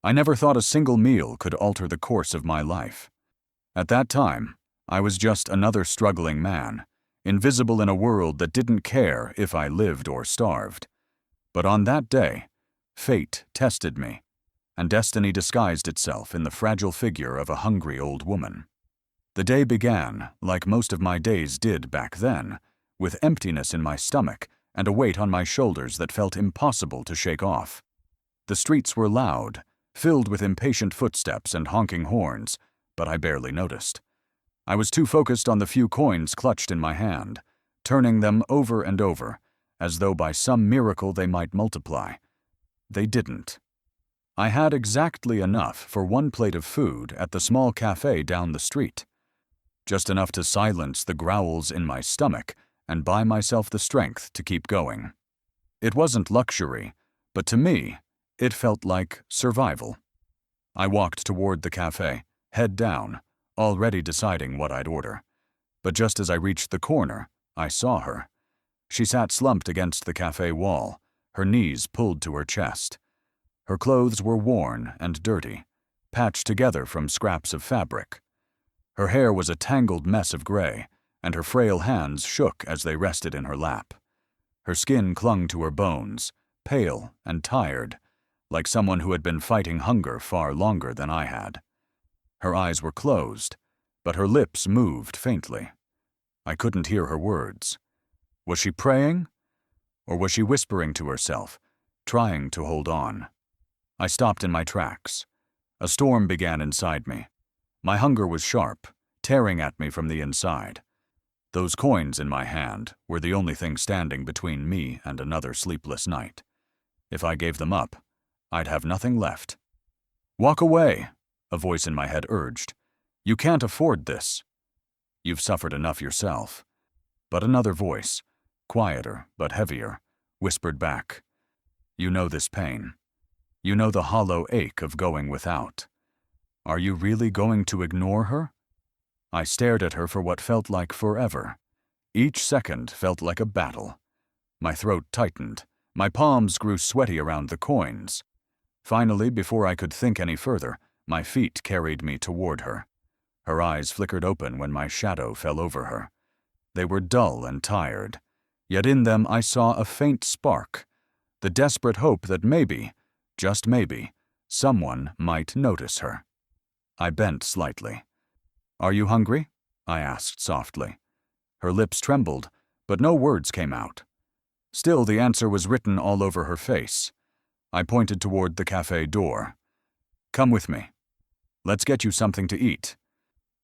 I never thought a single meal could alter the course of my life. At that time, I was just another struggling man, invisible in a world that didn't care if I lived or starved. But on that day, fate tested me, and destiny disguised itself in the fragile figure of a hungry old woman. The day began, like most of my days did back then, with emptiness in my stomach and a weight on my shoulders that felt impossible to shake off. The streets were loud, filled with impatient footsteps and honking horns, but I barely noticed. I was too focused on the few coins clutched in my hand, turning them over and over, as though by some miracle they might multiply. They didn't. I had exactly enough for one plate of food at the small cafe down the street. Just enough to silence the growls in my stomach and buy myself the strength to keep going. It wasn't luxury, but to me, it felt like survival. I walked toward the cafe, head down, already deciding what I'd order. But just as I reached the corner, I saw her. She sat slumped against the cafe wall, her knees pulled to her chest. Her clothes were worn and dirty, patched together from scraps of fabric. Her hair was a tangled mess of gray, and her frail hands shook as they rested in her lap. Her skin clung to her bones, pale and tired, like someone who had been fighting hunger far longer than I had. Her eyes were closed, but her lips moved faintly. I couldn't hear her words. Was she praying? Or was she whispering to herself, trying to hold on? I stopped in my tracks. A storm began inside me. My hunger was sharp, tearing at me from the inside. Those coins in my hand were the only thing standing between me and another sleepless night. If I gave them up, I'd have nothing left. "Walk away," a voice in my head urged. "You can't afford this. You've suffered enough yourself." But another voice, quieter but heavier, whispered back, "You know this pain. You know the hollow ache of going without. Are you really going to ignore her?" I stared at her for what felt like forever. Each second felt like a battle. My throat tightened. My palms grew sweaty around the coins. Finally, before I could think any further, my feet carried me toward her. Her eyes flickered open when my shadow fell over her. They were dull and tired, yet in them I saw a faint spark, the desperate hope that maybe, just maybe, someone might notice her. I bent slightly. "Are you hungry?" I asked softly. Her lips trembled, but no words came out. Still, the answer was written all over her face. I pointed toward the cafe door. "Come with me. Let's get you something to eat."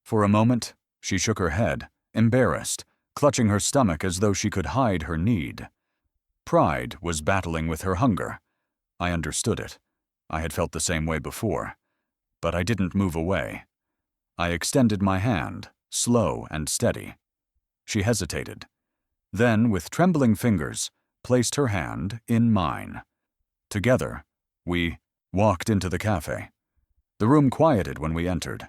For a moment, she shook her head, embarrassed, clutching her stomach as though she could hide her need. Pride was battling with her hunger. I understood it. I had felt the same way before. But I didn't move away. I extended my hand, slow and steady. She hesitated. Then, with trembling fingers, placed her hand in mine. Together, we walked into the cafe. The room quieted when we entered.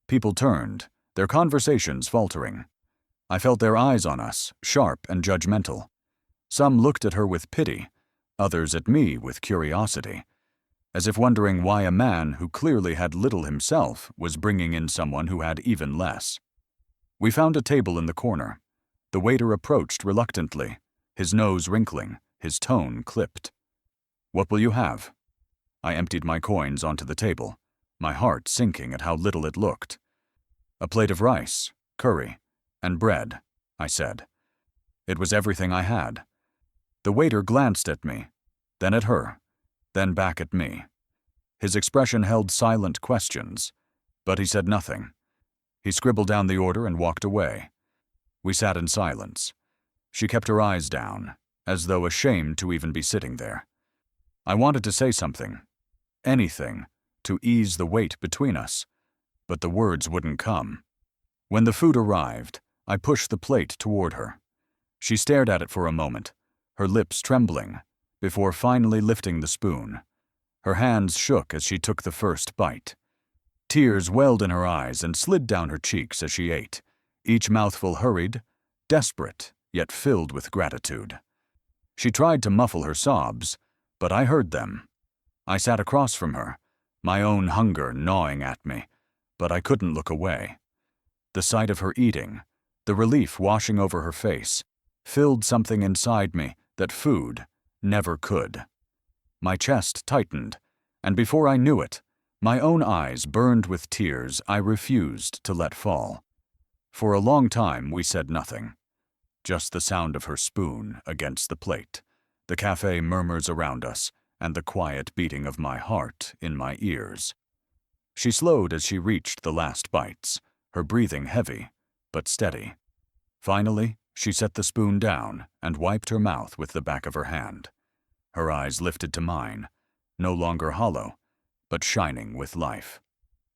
People turned, their conversations faltering. I felt their eyes on us, sharp and judgmental. Some looked at her with pity, others at me with curiosity, as if wondering why a man who clearly had little himself was bringing in someone who had even less. We found a table in the corner. The waiter approached reluctantly, his nose wrinkling, his tone clipped. "What will you have?" I emptied my coins onto the table, my heart sinking at how little it looked. "A plate of rice, curry, and bread," I said. It was everything I had. The waiter glanced at me, then at her, then back at me. His expression held silent questions, but he said nothing. He scribbled down the order and walked away. We sat in silence. She kept her eyes down, as though ashamed to even be sitting there. I wanted to say something, anything, to ease the weight between us, but the words wouldn't come. When the food arrived, I pushed the plate toward her. She stared at it for a moment, her lips trembling, before finally lifting the spoon. Her hands shook as she took the first bite. Tears welled in her eyes and slid down her cheeks as she ate, each mouthful hurried, desperate, yet filled with gratitude. She tried to muffle her sobs, but I heard them. I sat across from her, my own hunger gnawing at me, but I couldn't look away. The sight of her eating, the relief washing over her face, filled something inside me that food never could. My chest tightened, and before I knew it, my own eyes burned with tears I refused to let fall. For a long time we said nothing. Just the sound of her spoon against the plate, the cafe murmurs around us, and the quiet beating of my heart in my ears. She slowed as she reached the last bites, her breathing heavy, but steady. Finally, she set the spoon down and wiped her mouth with the back of her hand. Her eyes lifted to mine, no longer hollow, but shining with life.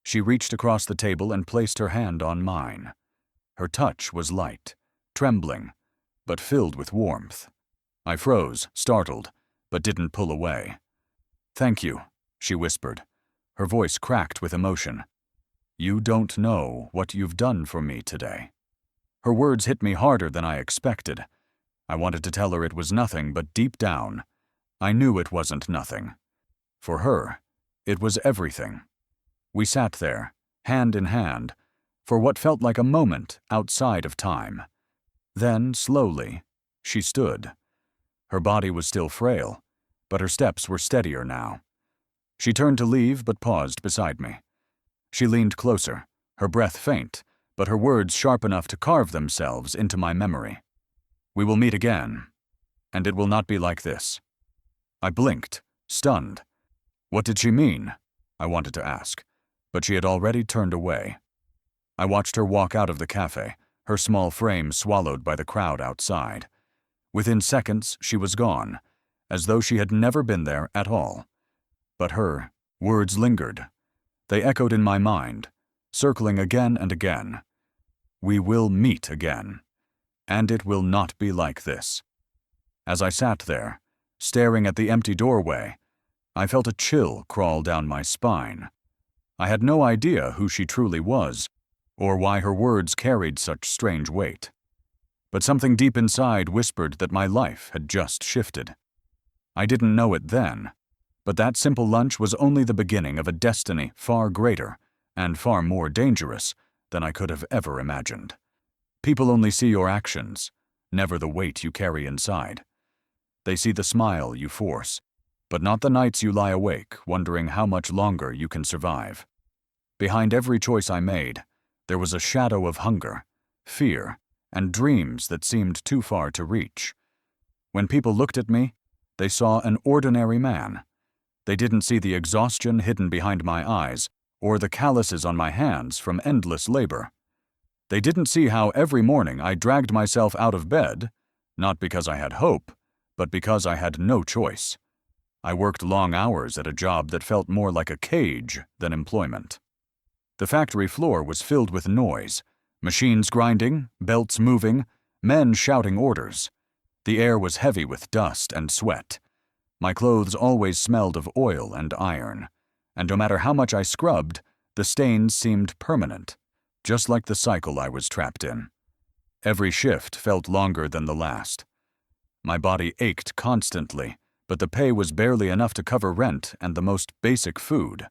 She reached across the table and placed her hand on mine. Her touch was light, trembling, but filled with warmth. I froze, startled, but didn't pull away. "Thank you," she whispered, her voice cracked with emotion. "You don't know what you've done for me today." Her words hit me harder than I expected. I wanted to tell her it was nothing, but deep down, I knew it wasn't nothing. For her, it was everything. We sat there, hand in hand, for what felt like a moment outside of time. Then, slowly, she stood. Her body was still frail, but her steps were steadier now. She turned to leave, but paused beside me. She leaned closer, her breath faint, but her words sharp enough to carve themselves into my memory. "We will meet again, and it will not be like this." I blinked, stunned. What did she mean? I wanted to ask, but she had already turned away. I watched her walk out of the cafe, her small frame swallowed by the crowd outside. Within seconds, she was gone, as though she had never been there at all. But her words lingered. They echoed in my mind, circling again and again. "We will meet again, and it will not be like this." As I sat there, staring at the empty doorway, I felt a chill crawl down my spine. I had no idea who she truly was, or why her words carried such strange weight. But something deep inside whispered that my life had just shifted. I didn't know it then, but that simple lunch was only the beginning of a destiny far greater and far more dangerous than I could have ever imagined. People only see your actions, never the weight you carry inside. They see the smile you force, but not the nights you lie awake wondering how much longer you can survive. Behind every choice I made, there was a shadow of hunger, fear, and dreams that seemed too far to reach. When people looked at me, they saw an ordinary man. They didn't see the exhaustion hidden behind my eyes or the calluses on my hands from endless labor. They didn't see how every morning I dragged myself out of bed, not because I had hope, but because I had no choice. I worked long hours at a job that felt more like a cage than employment. The factory floor was filled with noise, machines grinding, belts moving, men shouting orders. The air was heavy with dust and sweat. My clothes always smelled of oil and iron, and no matter how much I scrubbed, the stains seemed permanent, just like the cycle I was trapped in. Every shift felt longer than the last. My body ached constantly, but the pay was barely enough to cover rent and the most basic food.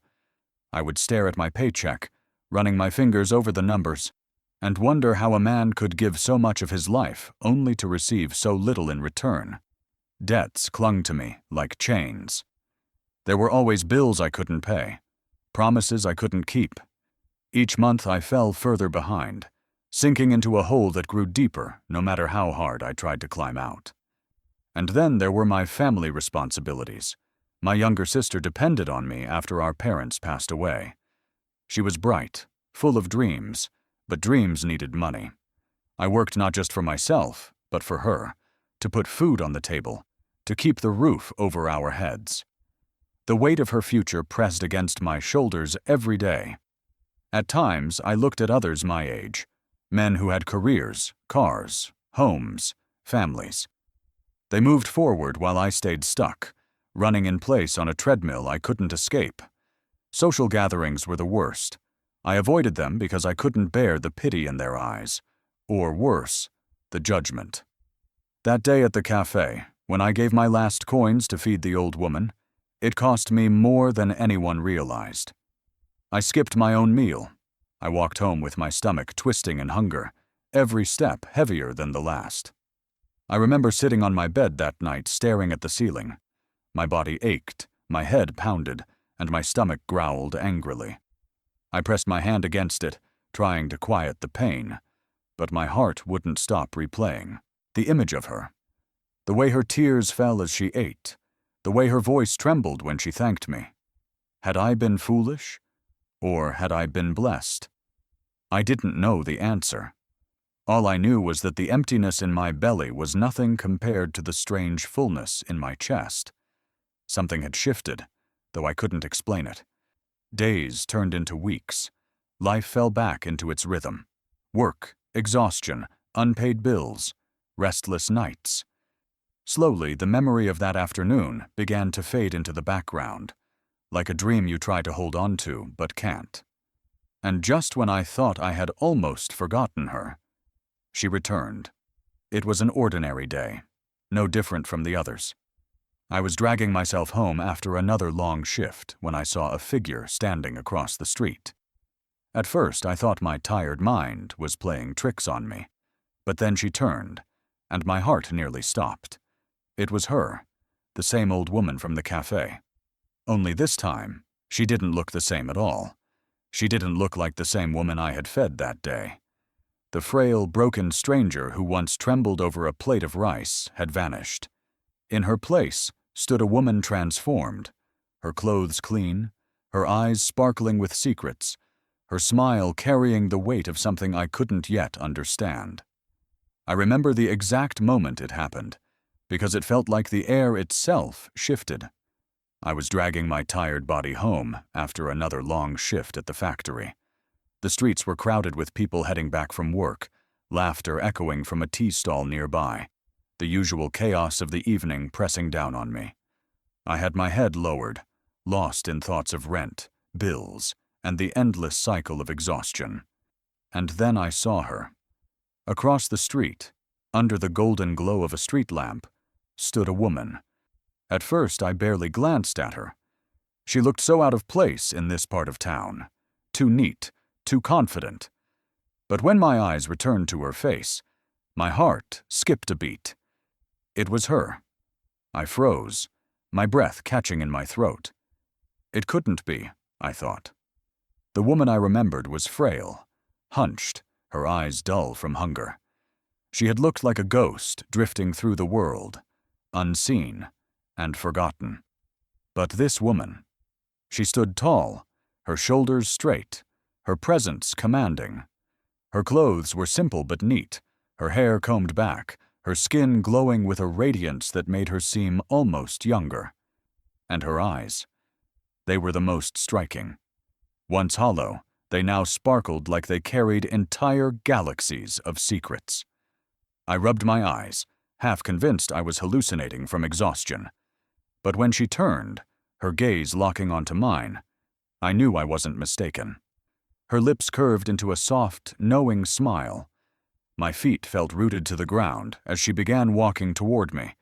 I would stare at my paycheck, running my fingers over the numbers, and wonder how a man could give so much of his life only to receive so little in return. Debts clung to me like chains. There were always bills I couldn't pay, promises I couldn't keep. Each month I fell further behind, sinking into a hole that grew deeper no matter how hard I tried to climb out. And then there were my family responsibilities. My younger sister depended on me after our parents passed away. She was bright, full of dreams, but dreams needed money. I worked not just for myself, but for her, to put food on the table, to keep the roof over our heads. The weight of her future pressed against my shoulders every day. At times, I looked at others my age, men who had careers, cars, homes, families. They moved forward while I stayed stuck, running in place on a treadmill I couldn't escape. Social gatherings were the worst. I avoided them because I couldn't bear the pity in their eyes, or worse, the judgment. That day at the cafe, when I gave my last coins to feed the old woman, It cost me more than anyone realized. I skipped my own meal. I walked home with my stomach twisting in hunger, every step heavier than the last. I remember sitting on my bed that night staring at the ceiling. My body ached, my head pounded, and my stomach growled angrily. I pressed my hand against it, trying to quiet the pain, but my heart wouldn't stop replaying. The image of her. The way her tears fell as she ate. The way her voice trembled when she thanked me. Had I been foolish? Or had I been blessed? I didn't know the answer. All I knew was that the emptiness in my belly was nothing compared to the strange fullness in my chest. Something had shifted, though I couldn't explain it. Days turned into weeks. Life fell back into its rhythm. Work, exhaustion, unpaid bills, restless nights. Slowly, the memory of that afternoon began to fade into the background, like a dream you try to hold on to but can't. And just when I thought I had almost forgotten her, she returned. It was an ordinary day, no different from the others. I was dragging myself home after another long shift when I saw a figure standing across the street. At first, I thought my tired mind was playing tricks on me, but then she turned, and my heart nearly stopped. It was her, the same old woman from the cafe. Only this time, she didn't look the same at all. She didn't look like the same woman I had fed that day. The frail, broken stranger who once trembled over a plate of rice had vanished. In her place stood a woman transformed, her clothes clean, her eyes sparkling with secrets, her smile carrying the weight of something I couldn't yet understand. I remember the exact moment it happened, because it felt like the air itself shifted. I was dragging my tired body home after another long shift at the factory. The streets were crowded with people heading back from work, laughter echoing from a tea stall nearby, the usual chaos of the evening pressing down on me. I had my head lowered, lost in thoughts of rent, bills, and the endless cycle of exhaustion. And then I saw her. Across the street, under the golden glow of a street lamp, stood a woman. At first, I barely glanced at her. She looked so out of place in this part of town, too neat, too confident. But when my eyes returned to her face, my heart skipped a beat. It was her. I froze, my breath catching in my throat. It couldn't be, I thought. The woman I remembered was frail, hunched, her eyes dull from hunger. She had looked like a ghost drifting through the world, unseen and forgotten. But this woman, she stood tall, her shoulders straight, her presence commanding. Her clothes were simple but neat, her hair combed back, her skin glowing with a radiance that made her seem almost younger. And her eyes, they were the most striking. Once hollow, they now sparkled like they carried entire galaxies of secrets. I rubbed my eyes, half convinced I was hallucinating from exhaustion. But when she turned, her gaze locking onto mine, I knew I wasn't mistaken. Her lips curved into a soft, knowing smile. My feet felt rooted to the ground as she began walking toward me,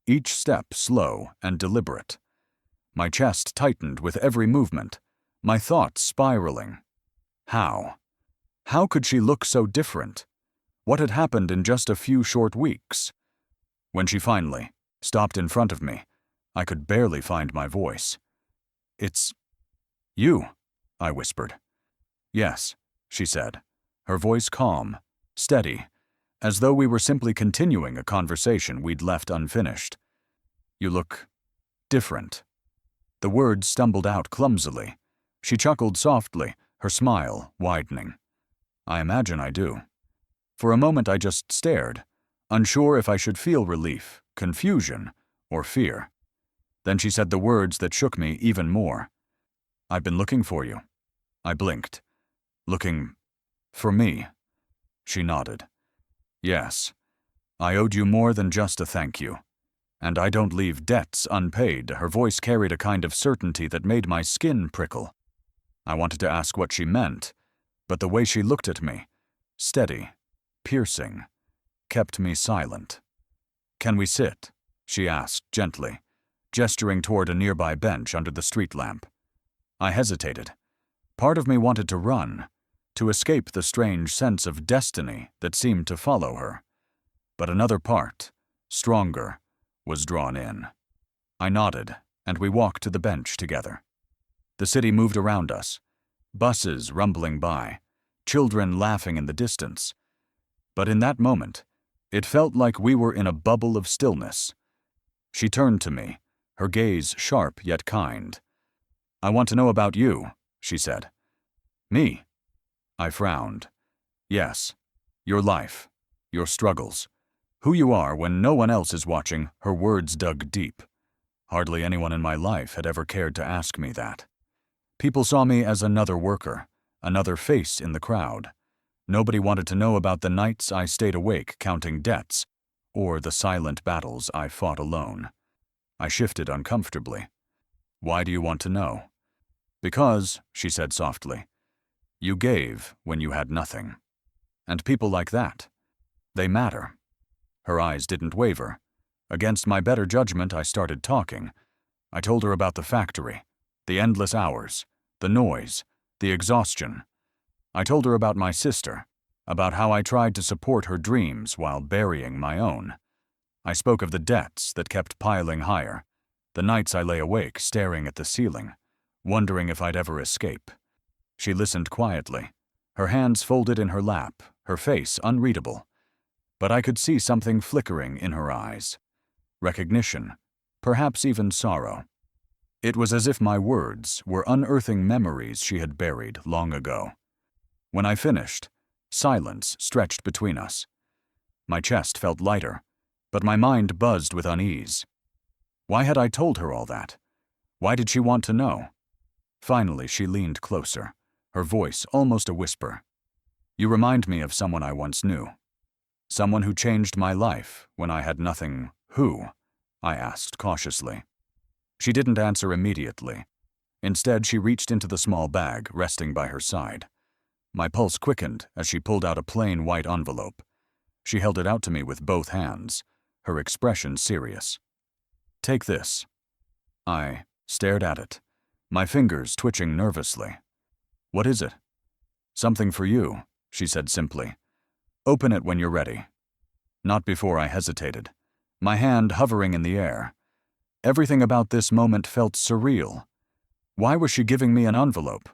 each step slow and deliberate. My chest tightened with every movement, my thoughts spiraling. How? How could she look so different? What had happened in just a few short weeks? When she finally stopped in front of me, I could barely find my voice. "It's you," I whispered. "Yes," she said, her voice calm, steady, as though we were simply continuing a conversation we'd left unfinished. "You look different." The words stumbled out clumsily. She chuckled softly, her smile widening. "I imagine I do." For a moment I just stared, unsure if I should feel relief, confusion, or fear. Then she said the words that shook me even more. "I've been looking for you." I blinked. "Looking for me?" She nodded. "Yes. I owed you more than just a thank you. And I don't leave debts unpaid." Her voice carried a kind of certainty that made my skin prickle. I wanted to ask what she meant, but the way she looked at me, steady, piercing, kept me silent. "Can we sit?" she asked gently, gesturing toward a nearby bench under the street lamp. I hesitated. Part of me wanted to run, to escape the strange sense of destiny that seemed to follow her. But another part, stronger, was drawn in. I nodded, and we walked to the bench together. The city moved around us, buses rumbling by, children laughing in the distance. But in that moment, it felt like we were in a bubble of stillness. She turned to me, her gaze sharp yet kind. "I want to know about you," she said. "Me?" I frowned. "Yes, your life, your struggles, who you are when no one else is watching." Her words dug deep. Hardly anyone in my life had ever cared to ask me that. People saw me as another worker, another face in the crowd. Nobody wanted to know about the nights I stayed awake counting debts, or the silent battles I fought alone. I shifted uncomfortably. "Why do you want to know?" "Because," she said softly, "you gave when you had nothing. And people like that, they matter." Her eyes didn't waver. Against my better judgment, I started talking. I told her about the factory, the endless hours, the noise, the exhaustion. I told her about my sister, about how I tried to support her dreams while burying my own. I spoke of the debts that kept piling higher, the nights I lay awake staring at the ceiling, wondering if I'd ever escape. She listened quietly, her hands folded in her lap, her face unreadable. But I could see something flickering in her eyes. Recognition, perhaps even sorrow. It was as if my words were unearthing memories she had buried long ago. When I finished, silence stretched between us. My chest felt lighter, but my mind buzzed with unease. Why had I told her all that? Why did she want to know? Finally, she leaned closer, her voice almost a whisper. "You remind me of someone I once knew. Someone who changed my life when I had nothing." "Who?" I asked cautiously. She didn't answer immediately. Instead, she reached into the small bag resting by her side. My pulse quickened as she pulled out a plain white envelope. She held it out to me with both hands, her expression serious. "Take this." I stared at it, my fingers twitching nervously. "What is it?" "Something for you," she said simply. "Open it when you're ready." Not before I hesitated, my hand hovering in the air. Everything about this moment felt surreal. Why was she giving me an envelope?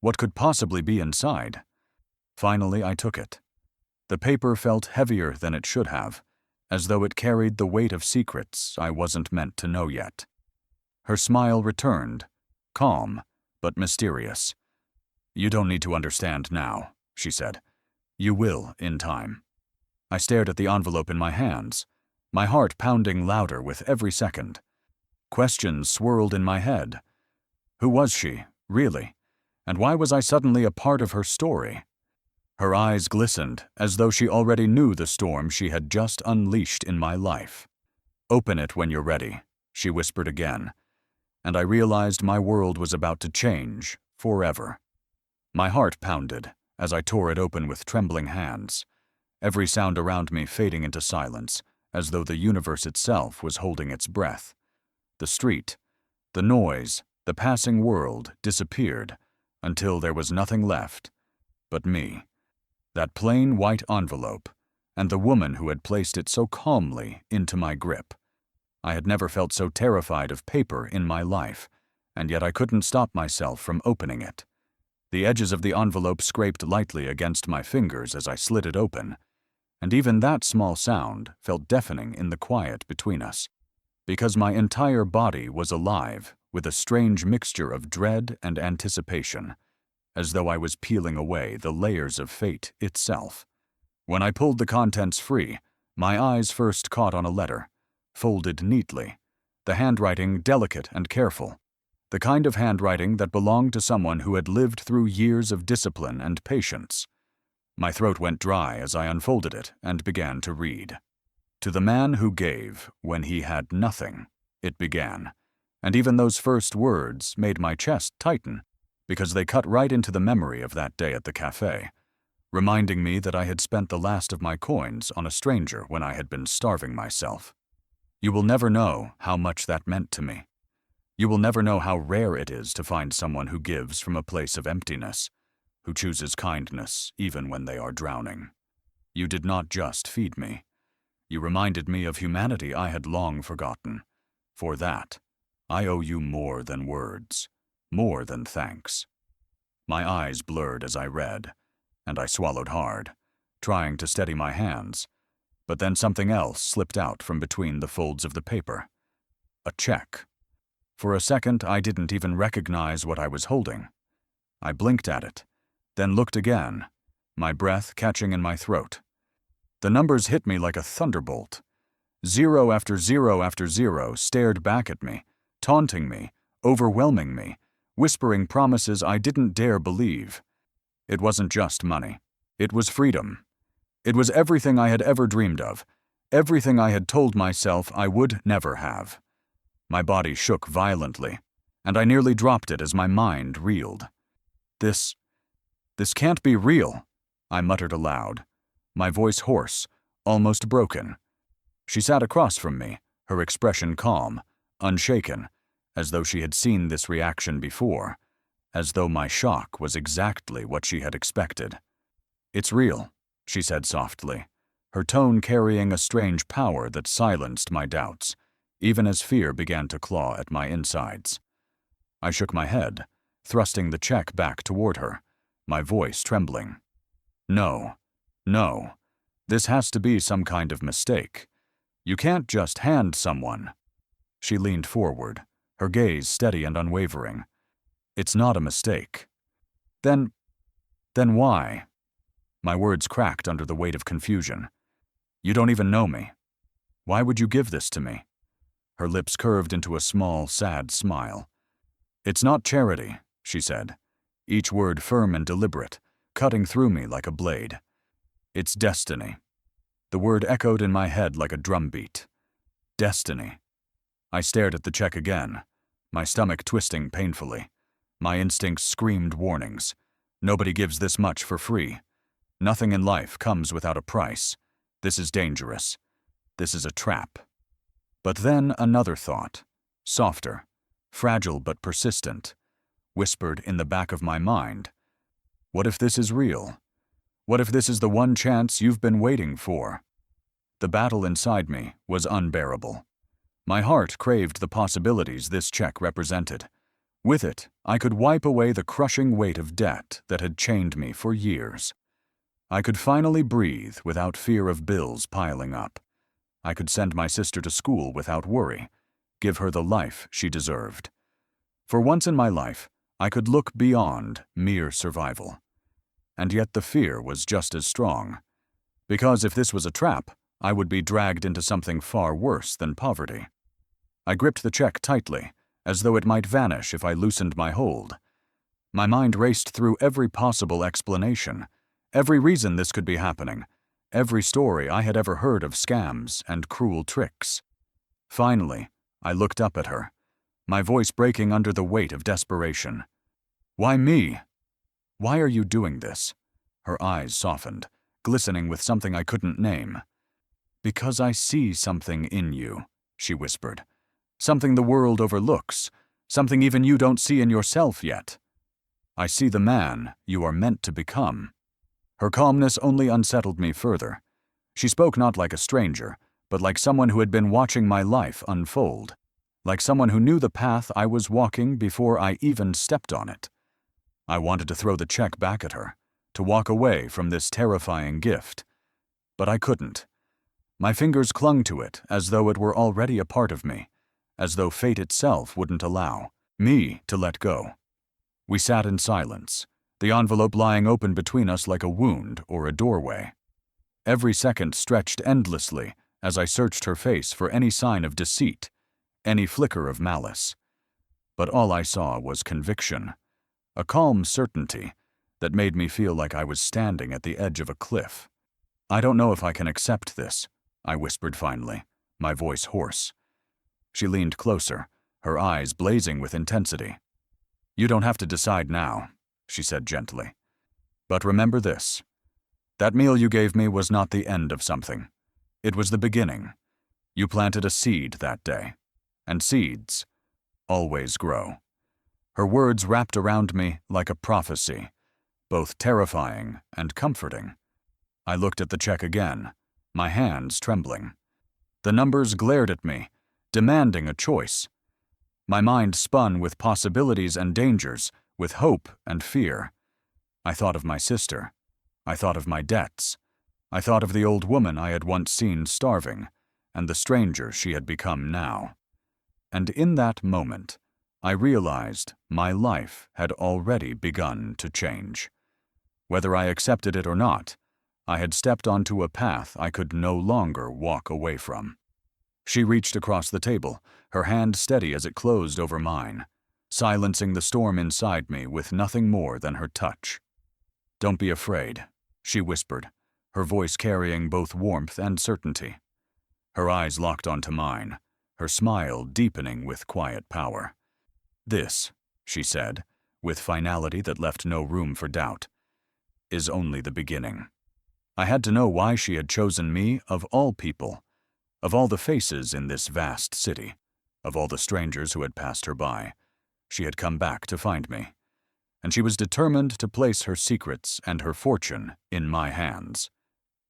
What could possibly be inside? Finally, I took it. The paper felt heavier than it should have, as though it carried the weight of secrets I wasn't meant to know yet. Her smile returned, calm but mysterious. "You don't need to understand now," she said. "You will in time." I stared at the envelope in my hands, my heart pounding louder with every second. Questions swirled in my head. Who was she, really? And why was I suddenly a part of her story? Her eyes glistened, as though she already knew the storm she had just unleashed in my life. "Open it when you're ready," she whispered again, and I realized my world was about to change forever. My heart pounded as I tore it open with trembling hands, every sound around me fading into silence, as though the universe itself was holding its breath. The street, the noise, the passing world disappeared until there was nothing left but me, that plain white envelope, and the woman who had placed it so calmly into my grip. I had never felt so terrified of paper in my life, and yet I couldn't stop myself from opening it. The edges of the envelope scraped lightly against my fingers as I slid it open, and even that small sound felt deafening in the quiet between us, because my entire body was alive with a strange mixture of dread and anticipation, as though I was peeling away the layers of fate itself. When I pulled the contents free, my eyes first caught on a letter, folded neatly, the handwriting delicate and careful, the kind of handwriting that belonged to someone who had lived through years of discipline and patience. My throat went dry as I unfolded it and began to read. "To the man who gave when he had nothing," it began, and even those first words made my chest tighten, because they cut right into the memory of that day at the cafe, reminding me that I had spent the last of my coins on a stranger when I had been starving myself. You will never know how much that meant to me. You will never know how rare it is to find someone who gives from a place of emptiness, who chooses kindness even when they are drowning. You did not just feed me. You reminded me of humanity I had long forgotten. For that, I owe you more than words, more than thanks. My eyes blurred as I read, and I swallowed hard, trying to steady my hands. But then something else slipped out from between the folds of the paper. A check. For a second, I didn't even recognize what I was holding. I blinked at it, then looked again, my breath catching in my throat. The numbers hit me like a thunderbolt. Zero after zero after zero stared back at me, taunting me, overwhelming me, whispering promises I didn't dare believe. It wasn't just money. It was freedom. It was everything I had ever dreamed of, everything I had told myself I would never have. My body shook violently, and I nearly dropped it as my mind reeled. This can't be real, I muttered aloud, my voice hoarse, almost broken. She sat across from me, her expression calm, unshaken, as though she had seen this reaction before, as though my shock was exactly what she had expected. "It's real," she said softly, her tone carrying a strange power that silenced my doubts, even as fear began to claw at my insides. I shook my head, thrusting the check back toward her, my voice trembling. No, this has to be some kind of mistake. You can't just hand someone." She leaned forward, her gaze steady and unwavering. "It's not a mistake." Then why?" My words cracked under the weight of confusion. "You don't even know me. Why would you give this to me?" Her lips curved into a small, sad smile. "It's not charity," she said, each word firm and deliberate, cutting through me like a blade. "It's destiny." The word echoed in my head like a drumbeat. Destiny. I stared at the check again, my stomach twisting painfully. My instincts screamed warnings. Nobody gives this much for free. Nothing in life comes without a price. This is dangerous. This is a trap. But then another thought, softer, fragile but persistent, whispered in the back of my mind. What if this is real? What if this is the one chance you've been waiting for? The battle inside me was unbearable. My heart craved the possibilities this check represented. With it, I could wipe away the crushing weight of debt that had chained me for years. I could finally breathe without fear of bills piling up. I could send my sister to school without worry, give her the life she deserved. For once in my life, I could look beyond mere survival. And yet the fear was just as strong. Because if this was a trap, I would be dragged into something far worse than poverty. I gripped the check tightly, as though it might vanish if I loosened my hold. My mind raced through every possible explanation, every reason this could be happening, every story I had ever heard of scams and cruel tricks. Finally, I looked up at her, my voice breaking under the weight of desperation. "Why me? Why are you doing this?" Her eyes softened, glistening with something I couldn't name. "Because I see something in you," she whispered. "Something the world overlooks, something even you don't see in yourself yet. I see the man you are meant to become." Her calmness only unsettled me further. She spoke not like a stranger, but like someone who had been watching my life unfold, like someone who knew the path I was walking before I even stepped on it. I wanted to throw the check back at her, to walk away from this terrifying gift. But I couldn't. My fingers clung to it as though it were already a part of me, as though fate itself wouldn't allow me to let go. We sat in silence, the envelope lying open between us like a wound or a doorway. Every second stretched endlessly as I searched her face for any sign of deceit, any flicker of malice. But all I saw was conviction, a calm certainty that made me feel like I was standing at the edge of a cliff. "I don't know if I can accept this," I whispered finally, my voice hoarse. She leaned closer, her eyes blazing with intensity. "You don't have to decide now," she said gently. "But remember this. That meal you gave me was not the end of something. It was the beginning. You planted a seed that day, and seeds always grow." Her words wrapped around me like a prophecy, both terrifying and comforting. I looked at the check again, my hands trembling. The numbers glared at me, demanding a choice. My mind spun with possibilities and dangers, with hope and fear. I thought of my sister. I thought of my debts. I thought of the old woman I had once seen starving, and the stranger she had become now. And in that moment, I realized my life had already begun to change. Whether I accepted it or not, I had stepped onto a path I could no longer walk away from. She reached across the table, her hand steady as it closed over mine, silencing the storm inside me with nothing more than her touch. "Don't be afraid," she whispered, her voice carrying both warmth and certainty. Her eyes locked onto mine, her smile deepening with quiet power. "This," she said, with finality that left no room for doubt, "is only the beginning." I had to know why she had chosen me of all people, of all the faces in this vast city, of all the strangers who had passed her by. She had come back to find me, and she was determined to place her secrets and her fortune in my hands.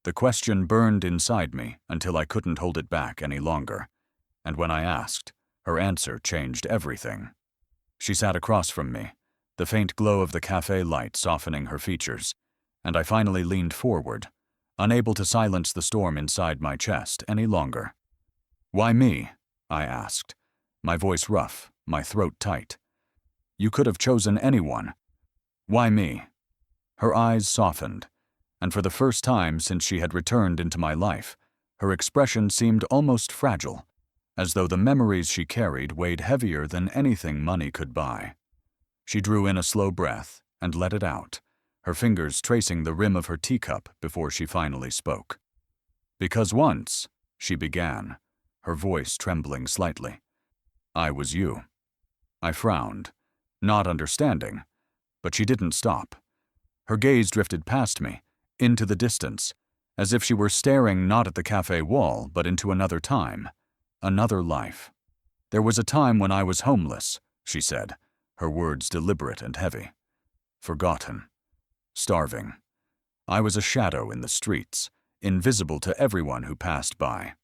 The question burned inside me until I couldn't hold it back any longer, and when I asked, her answer changed everything. She sat across from me, the faint glow of the cafe light softening her features, and I finally leaned forward, unable to silence the storm inside my chest any longer. "Why me?" I asked, my voice rough, my throat tight. "You could have chosen anyone. Why me?" Her eyes softened, and for the first time since she had returned into my life, her expression seemed almost fragile, as though the memories she carried weighed heavier than anything money could buy. She drew in a slow breath and let it out, her fingers tracing the rim of her teacup before she finally spoke. "Because once," she began, her voice trembling slightly, "I was you." I frowned, not understanding, but she didn't stop. Her gaze drifted past me, into the distance, as if she were staring not at the cafe wall but into another time, another life. "There was a time when I was homeless," she said, her words deliberate and heavy. "Forgotten. Starving. I was a shadow in the streets, invisible to everyone who passed by.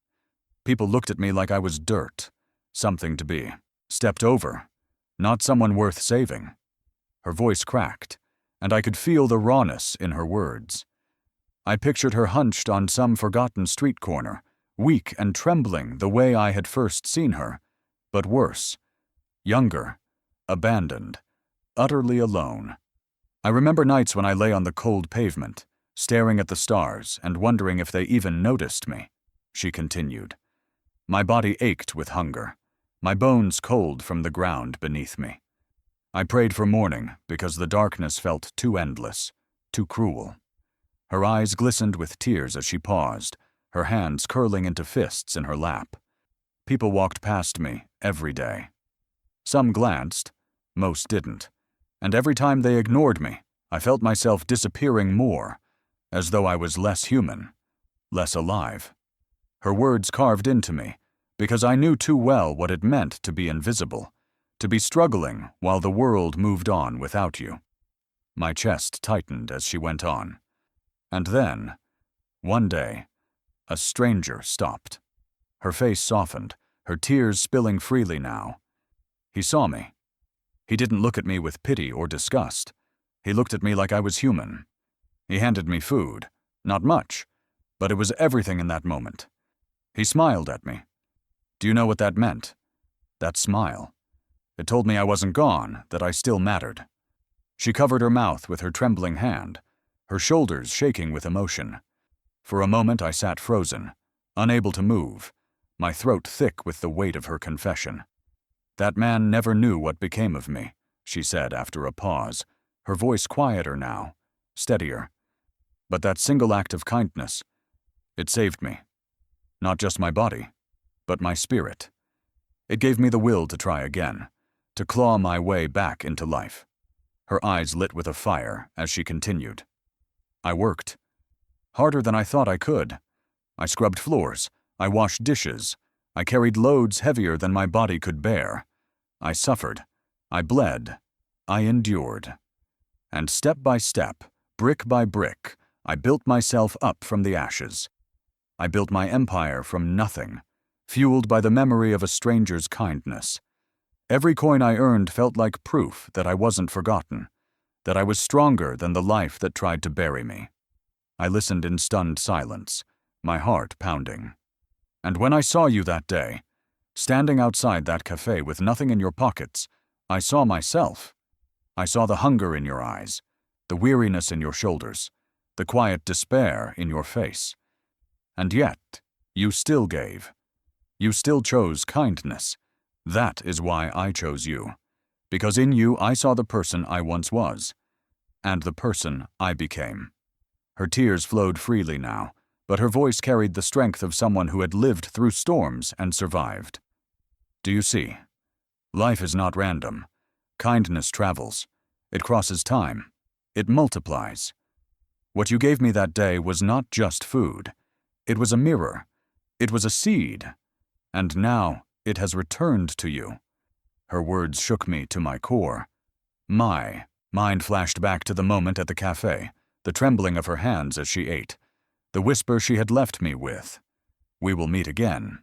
People looked at me like I was dirt, something to be stepped over, not someone worth saving." Her voice cracked, and I could feel the rawness in her words. I pictured her hunched on some forgotten street corner, weak and trembling the way I had first seen her, but worse, younger, abandoned, utterly alone. I remember nights when I lay on the cold pavement, staring at the stars and wondering if they even noticed me, she continued. My body ached with hunger, my bones cold from the ground beneath me. I prayed for morning because the darkness felt too endless, too cruel. Her eyes glistened with tears as she paused, her hands curling into fists in her lap. People walked past me every day. Some glanced, most didn't, and every time they ignored me, I felt myself disappearing more, as though I was less human, less alive. Her words carved into me, because I knew too well what it meant to be invisible, to be struggling while the world moved on without you. My chest tightened as she went on. And then, one day, a stranger stopped. Her face softened, her tears spilling freely now. He saw me. He didn't look at me with pity or disgust. He looked at me like I was human. He handed me food, not much, but it was everything in that moment. He smiled at me. Do you know what that meant? That smile. It told me I wasn't gone, that I still mattered. She covered her mouth with her trembling hand, her shoulders shaking with emotion. For a moment I sat frozen, unable to move, my throat thick with the weight of her confession. That man never knew what became of me, she said after a pause, her voice quieter now, steadier. But that single act of kindness, it saved me. Not just my body, but my spirit. It gave me the will to try again, to claw my way back into life. Her eyes lit with a fire as she continued. I worked. Harder than I thought I could. I scrubbed floors. I washed dishes. I carried loads heavier than my body could bear. I suffered. I bled. I endured. And step by step, brick by brick, I built myself up from the ashes. I built my empire from nothing, fueled by the memory of a stranger's kindness. Every coin I earned felt like proof that I wasn't forgotten, that I was stronger than the life that tried to bury me. I listened in stunned silence, my heart pounding. And when I saw you that day, standing outside that cafe with nothing in your pockets, I saw myself. I saw the hunger in your eyes, the weariness in your shoulders, the quiet despair in your face. And yet, you still gave. You still chose kindness. That is why I chose you. Because in you I saw the person I once was, and the person I became. Her tears flowed freely now, but her voice carried the strength of someone who had lived through storms and survived. Do you see? Life is not random. Kindness travels. It crosses time. It multiplies. What you gave me that day was not just food. It was a mirror. It was a seed. And now it has returned to you. Her words shook me to my core. My mind flashed back to the moment at the cafe, the trembling of her hands as she ate, the whisper she had left me with. We will meet again,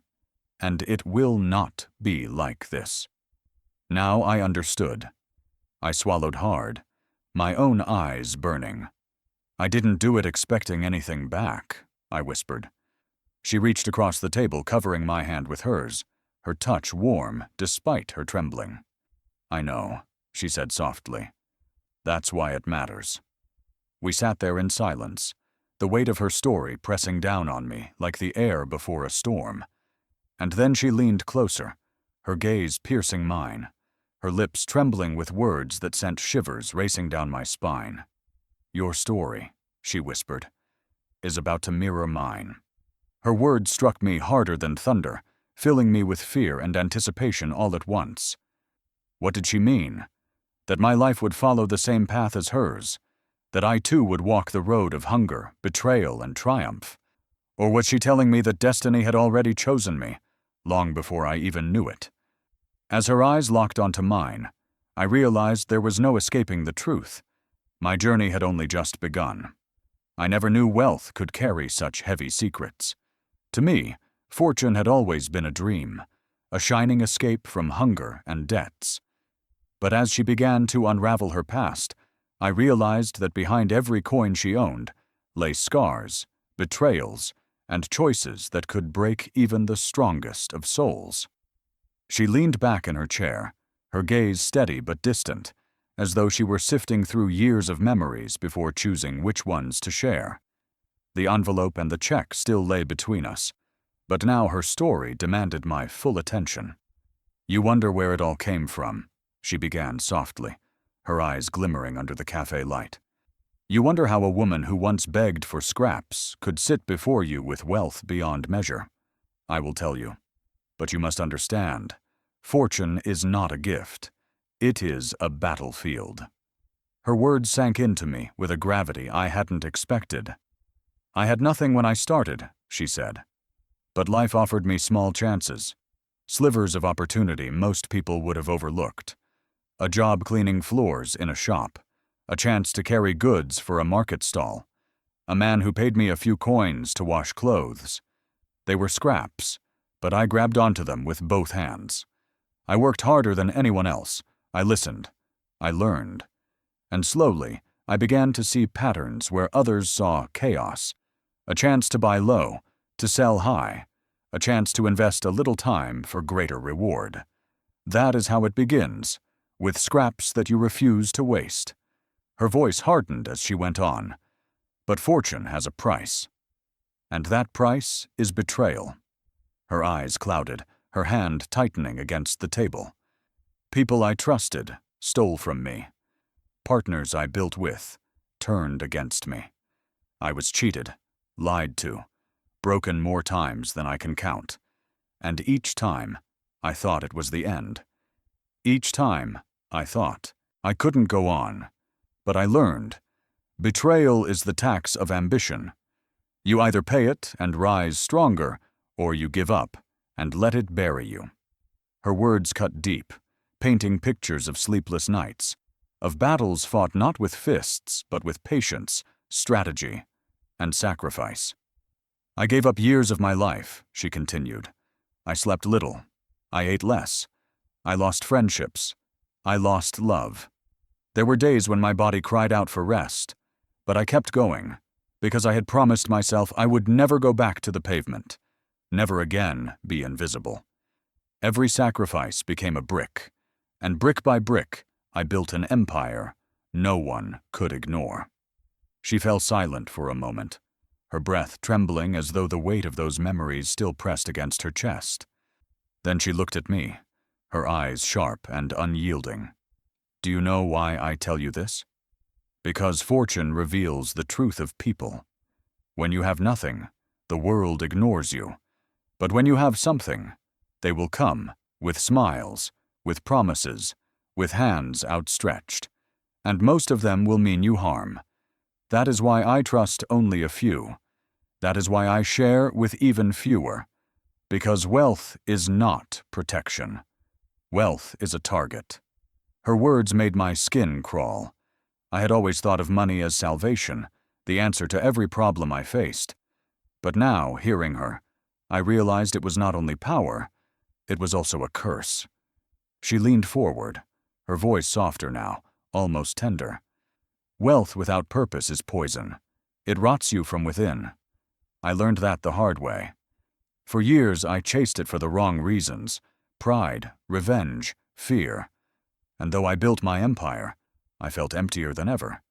and it will not be like this. Now I understood. I swallowed hard, my own eyes burning. I didn't do it expecting anything back, I whispered. She reached across the table, covering my hand with hers, her touch warm despite her trembling. I know, she said softly. That's why it matters. We sat there in silence, the weight of her story pressing down on me like the air before a storm. And then she leaned closer, her gaze piercing mine, her lips trembling with words that sent shivers racing down my spine. Your story, she whispered, is about to mirror mine. Her words struck me harder than thunder, filling me with fear and anticipation all at once. What did she mean? That my life would follow the same path as hers? That I too would walk the road of hunger, betrayal, and triumph? Or was she telling me that destiny had already chosen me, long before I even knew it? As her eyes locked onto mine, I realized there was no escaping the truth. My journey had only just begun. I never knew wealth could carry such heavy secrets. To me, fortune had always been a dream, a shining escape from hunger and debts. But as she began to unravel her past, I realized that behind every coin she owned lay scars, betrayals, and choices that could break even the strongest of souls. She leaned back in her chair, her gaze steady but distant, as though she were sifting through years of memories before choosing which ones to share. The envelope and the check still lay between us, but now her story demanded my full attention. You wonder where it all came from, she began softly, her eyes glimmering under the cafe light. You wonder how a woman who once begged for scraps could sit before you with wealth beyond measure. I will tell you. But you must understand, fortune is not a gift. It is a battlefield. Her words sank into me with a gravity I hadn't expected. I had nothing when I started, she said. But life offered me small chances, slivers of opportunity most people would have overlooked. A job cleaning floors in a shop, a chance to carry goods for a market stall, a man who paid me a few coins to wash clothes. They were scraps, but I grabbed onto them with both hands. I worked harder than anyone else. I listened. I learned. And slowly, I began to see patterns where others saw chaos. A chance to buy low, to sell high, a chance to invest a little time for greater reward. That is how it begins, with scraps that you refuse to waste. Her voice hardened as she went on. But fortune has a price. And that price is betrayal. Her eyes clouded, her hand tightening against the table. People I trusted stole from me. Partners I built with turned against me. I was cheated, lied to, broken more times than I can count. And each time, I thought it was the end. Each time, I thought I couldn't go on. But I learned. Betrayal is the tax of ambition. You either pay it and rise stronger, or you give up and let it bury you." Her words cut deep, painting pictures of sleepless nights, of battles fought not with fists, but with patience, strategy, and sacrifice. "I gave up years of my life," she continued. "I slept little. I ate less. I lost friendships. I lost love. There were days when my body cried out for rest, but I kept going, because I had promised myself I would never go back to the pavement, never again be invisible. Every sacrifice became a brick, and brick by brick, I built an empire no one could ignore." She fell silent for a moment, her breath trembling as though the weight of those memories still pressed against her chest. Then she looked at me, her eyes sharp and unyielding. "Do you know why I tell you this? Because fortune reveals the truth of people. When you have nothing, the world ignores you. But when you have something, they will come, with smiles, with promises, with hands outstretched. And most of them will mean you harm. That is why I trust only a few. That is why I share with even fewer. Because wealth is not protection. Wealth is a target." Her words made my skin crawl. I had always thought of money as salvation, the answer to every problem I faced. But now, hearing her, I realized it was not only power, it was also a curse. She leaned forward, her voice softer now, almost tender. "Wealth without purpose is poison. It rots you from within. I learned that the hard way. For years I chased it for the wrong reasons: pride, revenge, fear. And though I built my empire, I felt emptier than ever.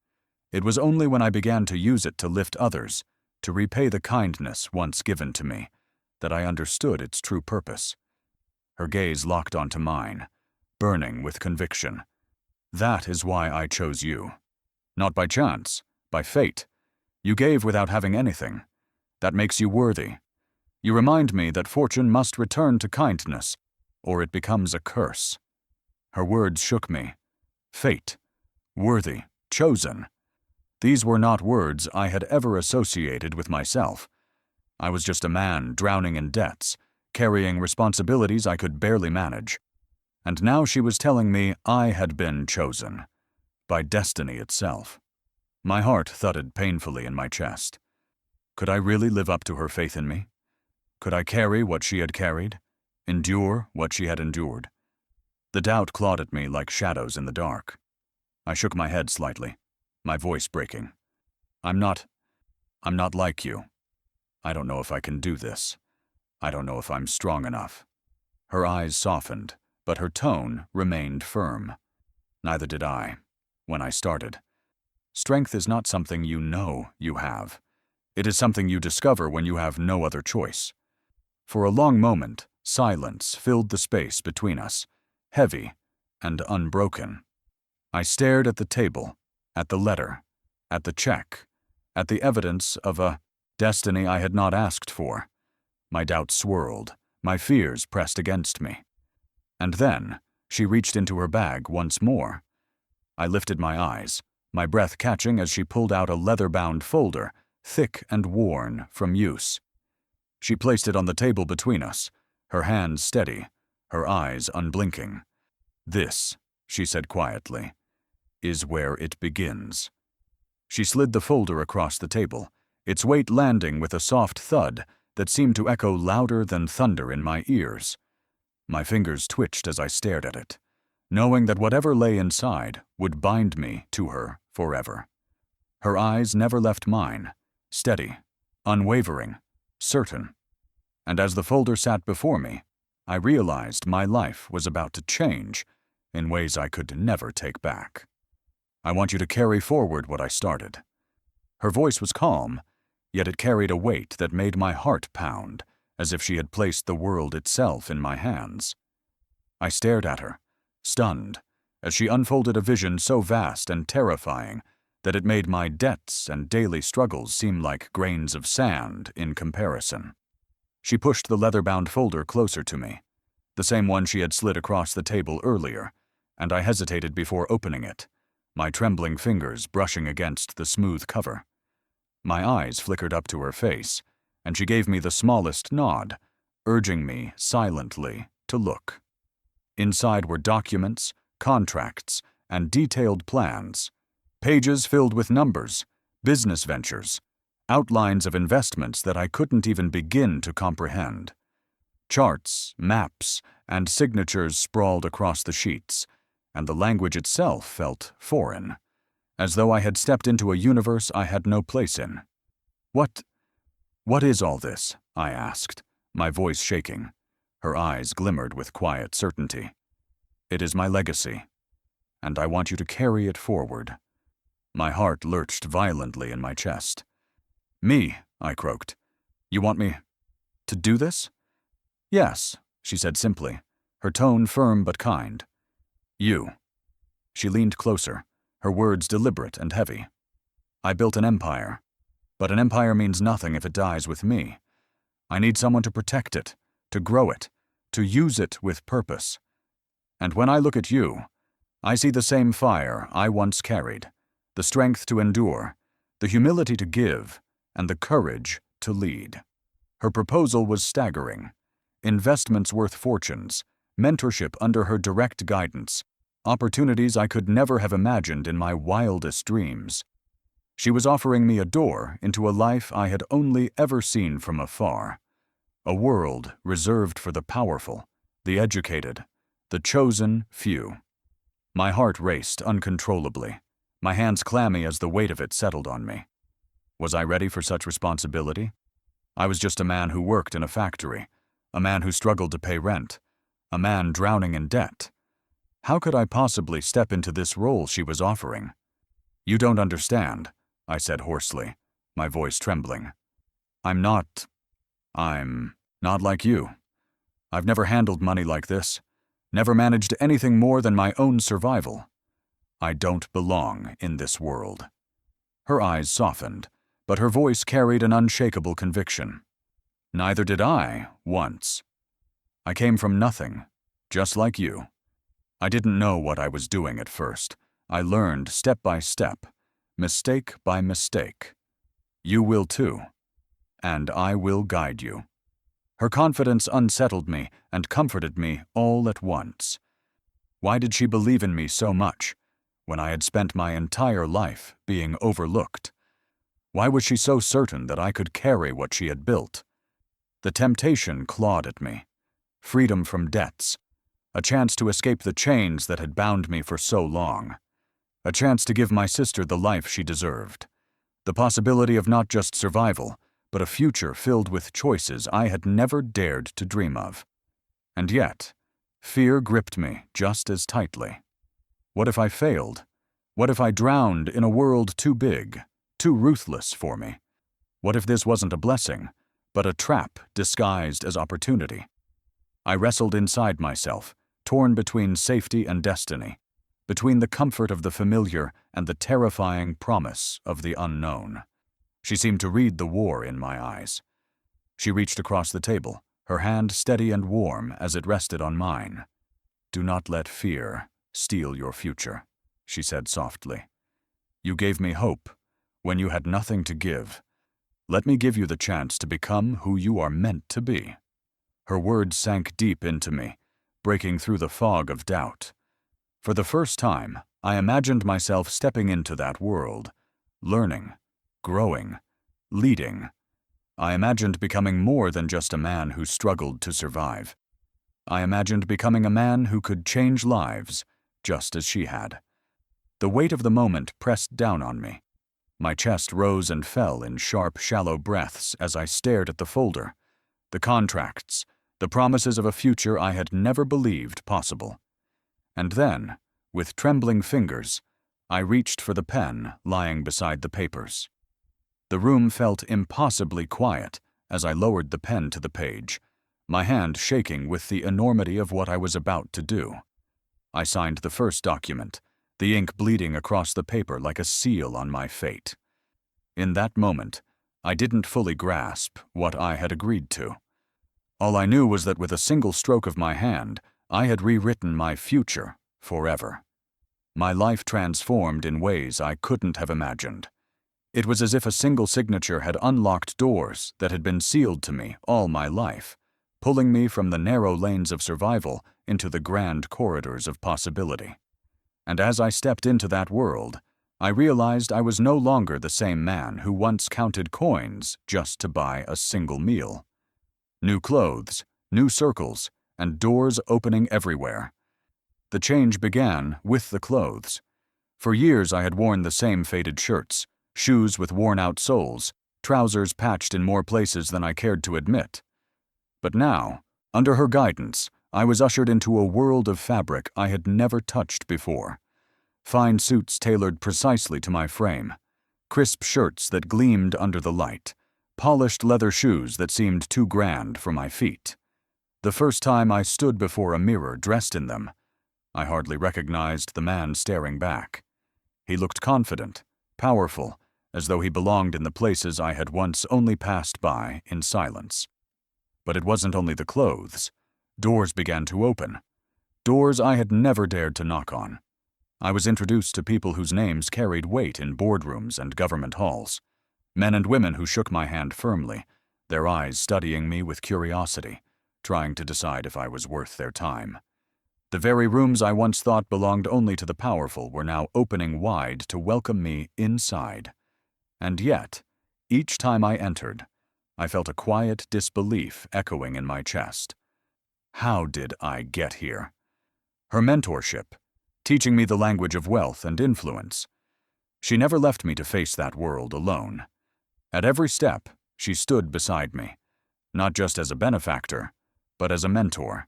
It was only when I began to use it to lift others, to repay the kindness once given to me, that I understood its true purpose." Her gaze locked onto mine, burning with conviction. "That is why I chose you. Not by chance, by fate. You gave without having anything. That makes you worthy. You remind me that fortune must return to kindness, or it becomes a curse." Her words shook me. Fate, worthy, chosen. These were not words I had ever associated with myself. I was just a man drowning in debts, carrying responsibilities I could barely manage. And now she was telling me I had been chosen, by destiny itself. My heart thudded painfully in my chest. Could I really live up to her faith in me? Could I carry what she had carried, endure what she had endured? The doubt clawed at me like shadows in the dark. I shook my head slightly, my voice breaking. I'm not like you. I don't know if I can do this. I don't know if I'm strong enough." Her eyes softened, but her tone remained firm. Neither did I, when I started. Strength is not something you know you have. It is something you discover when you have no other choice. For a long moment, silence filled the space between us, heavy and unbroken. I stared at the table, at the letter, at the check, at the evidence of a destiny I had not asked for. My doubts swirled, my fears pressed against me. And then, she reached into her bag once more. I lifted my eyes, my breath catching as she pulled out a leather-bound folder, thick and worn from use. She placed it on the table between us, her hands steady, her eyes unblinking. "This," she said quietly, "is where it begins." She slid the folder across the table, its weight landing with a soft thud that seemed to echo louder than thunder in my ears. My fingers twitched as I stared at it, knowing that whatever lay inside would bind me to her forever. Her eyes never left mine, steady, unwavering, certain. And as the folder sat before me, I realized my life was about to change in ways I could never take back. "I want you to carry forward what I started." Her voice was calm, yet it carried a weight that made my heart pound, as if she had placed the world itself in my hands. I stared at her, stunned, as she unfolded a vision so vast and terrifying that it made my debts and daily struggles seem like grains of sand in comparison. She pushed the leather-bound folder closer to me, the same one she had slid across the table earlier, and I hesitated before opening it, my trembling fingers brushing against the smooth cover. My eyes flickered up to her face, and she gave me the smallest nod, urging me silently to look. Inside were documents, contracts, and detailed plans, pages filled with numbers, business ventures, outlines of investments that I couldn't even begin to comprehend. Charts, maps, and signatures sprawled across the sheets, and the language itself felt foreign, as though I had stepped into a universe I had no place in. What is all this?" I asked, my voice shaking. Her eyes glimmered with quiet certainty. "It is my legacy, and I want you to carry it forward." My heart lurched violently in my chest. "Me?" I croaked. "You want me to do this?" "Yes," she said simply, her tone firm but kind. "You." She leaned closer, her words deliberate and heavy. "I built an empire, but an empire means nothing if it dies with me. I need someone to protect it, to grow it, to use it with purpose. And when I look at you, I see the same fire I once carried, the strength to endure, the humility to give, and the courage to lead." Her proposal was staggering. Investments worth fortunes, mentorship under her direct guidance, opportunities I could never have imagined in my wildest dreams. She was offering me a door into a life I had only ever seen from afar, a world reserved for the powerful, the educated, the chosen few. My heart raced uncontrollably, my hands clammy as the weight of it settled on me. Was I ready for such responsibility? I was just a man who worked in a factory, a man who struggled to pay rent, a man drowning in debt. How could I possibly step into this role she was offering? "You don't understand," I said hoarsely, my voice trembling. I'm not like you. I've never handled money like this, never managed anything more than my own survival. I don't belong in this world." Her eyes softened, but her voice carried an unshakable conviction. "Neither did I, once. I came from nothing, just like you. I didn't know what I was doing at first. I learned step by step, mistake by mistake. You will too, and I will guide you." Her confidence unsettled me and comforted me all at once. Why did she believe in me so much, when I had spent my entire life being overlooked? Why was she so certain that I could carry what she had built? The temptation clawed at me. Freedom from debts, a chance to escape the chains that had bound me for so long, a chance to give my sister the life she deserved, the possibility of not just survival, but a future filled with choices I had never dared to dream of. And yet, fear gripped me just as tightly. What if I failed? What if I drowned in a world too big, too ruthless for me? What if this wasn't a blessing, but a trap disguised as opportunity? I wrestled inside myself, torn between safety and destiny, between the comfort of the familiar and the terrifying promise of the unknown. She seemed to read the war in my eyes. She reached across the table, her hand steady and warm as it rested on mine. "Do not let fear steal your future," she said softly. "You gave me hope when you had nothing to give. Let me give you the chance to become who you are meant to be." Her words sank deep into me, breaking through the fog of doubt. For the first time, I imagined myself stepping into that world, learning, growing, leading. I imagined becoming more than just a man who struggled to survive. I imagined becoming a man who could change lives, just as she had. The weight of the moment pressed down on me. My chest rose and fell in sharp, shallow breaths as I stared at the folder, the contracts, the promises of a future I had never believed possible. And then, with trembling fingers, I reached for the pen lying beside the papers. The room felt impossibly quiet as I lowered the pen to the page, my hand shaking with the enormity of what I was about to do. I signed the first document, the ink bleeding across the paper like a seal on my fate. In that moment, I didn't fully grasp what I had agreed to. All I knew was that with a single stroke of my hand, I had rewritten my future forever. My life transformed in ways I couldn't have imagined. It was as if a single signature had unlocked doors that had been sealed to me all my life, pulling me from the narrow lanes of survival into the grand corridors of possibility. And as I stepped into that world, I realized I was no longer the same man who once counted coins just to buy a single meal. New clothes, new circles, and doors opening everywhere. The change began with the clothes. For years I had worn the same faded shirts, shoes with worn-out soles, trousers patched in more places than I cared to admit. But now, under her guidance, I was ushered into a world of fabric I had never touched before. Fine suits tailored precisely to my frame, crisp shirts that gleamed under the light, polished leather shoes that seemed too grand for my feet. The first time I stood before a mirror dressed in them, I hardly recognized the man staring back. He looked confident, powerful, as though he belonged in the places I had once only passed by in silence. But it wasn't only the clothes. Doors began to open. Doors I had never dared to knock on. I was introduced to people whose names carried weight in boardrooms and government halls. Men and women who shook my hand firmly, their eyes studying me with curiosity, trying to decide if I was worth their time. The very rooms I once thought belonged only to the powerful were now opening wide to welcome me inside. And yet, each time I entered, I felt a quiet disbelief echoing in my chest. How did I get here? Her mentorship, teaching me the language of wealth and influence. She never left me to face that world alone. At every step, she stood beside me, not just as a benefactor, but as a mentor.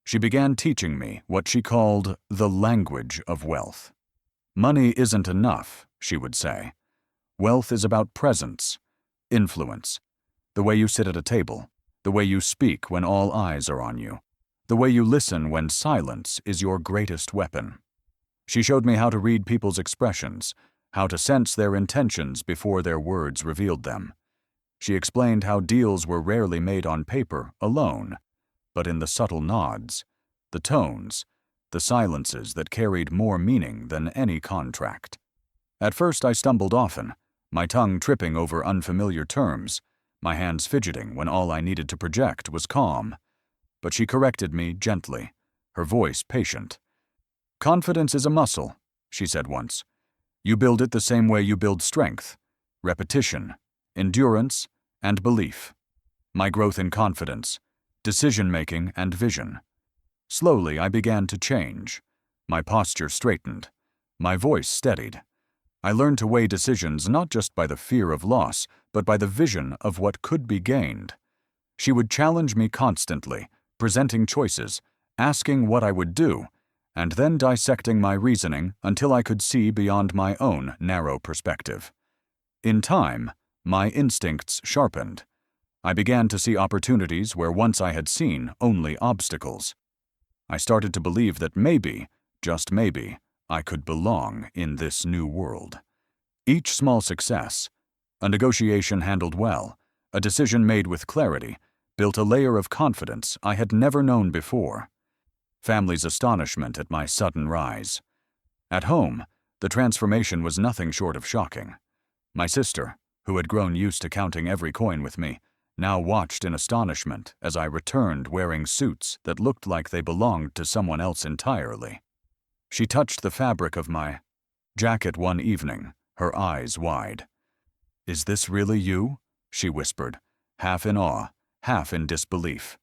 She began teaching me what she called the language of wealth. Money isn't enough, she would say. Wealth is about presence, influence, the way you sit at a table, the way you speak when all eyes are on you, the way you listen when silence is your greatest weapon. She showed me how to read people's expressions, how to sense their intentions before their words revealed them. She explained how deals were rarely made on paper alone, but in the subtle nods, the tones, the silences that carried more meaning than any contract. At first I stumbled often, my tongue tripping over unfamiliar terms, my hands fidgeting when all I needed to project was calm. But she corrected me gently, her voice patient. "Confidence is a muscle," she said once. "You build it the same way you build strength, repetition, endurance, and belief." My growth in confidence, decision-making, and vision. Slowly I began to change. My posture straightened. My voice steadied. I learned to weigh decisions not just by the fear of loss, but by the vision of what could be gained. She would challenge me constantly, presenting choices, asking what I would do, and then dissecting my reasoning until I could see beyond my own narrow perspective. In time, my instincts sharpened. I began to see opportunities where once I had seen only obstacles. I started to believe that maybe, just maybe, I could belong in this new world. Each small success, a negotiation handled well, a decision made with clarity, built a layer of confidence I had never known before. Family's astonishment at my sudden rise. At home, the transformation was nothing short of shocking. My sister, who had grown used to counting every coin with me, now watched in astonishment as I returned wearing suits that looked like they belonged to someone else entirely. She touched the fabric of my jacket one evening, her eyes wide. "Is this really you?" she whispered, half in awe, half in disbelief.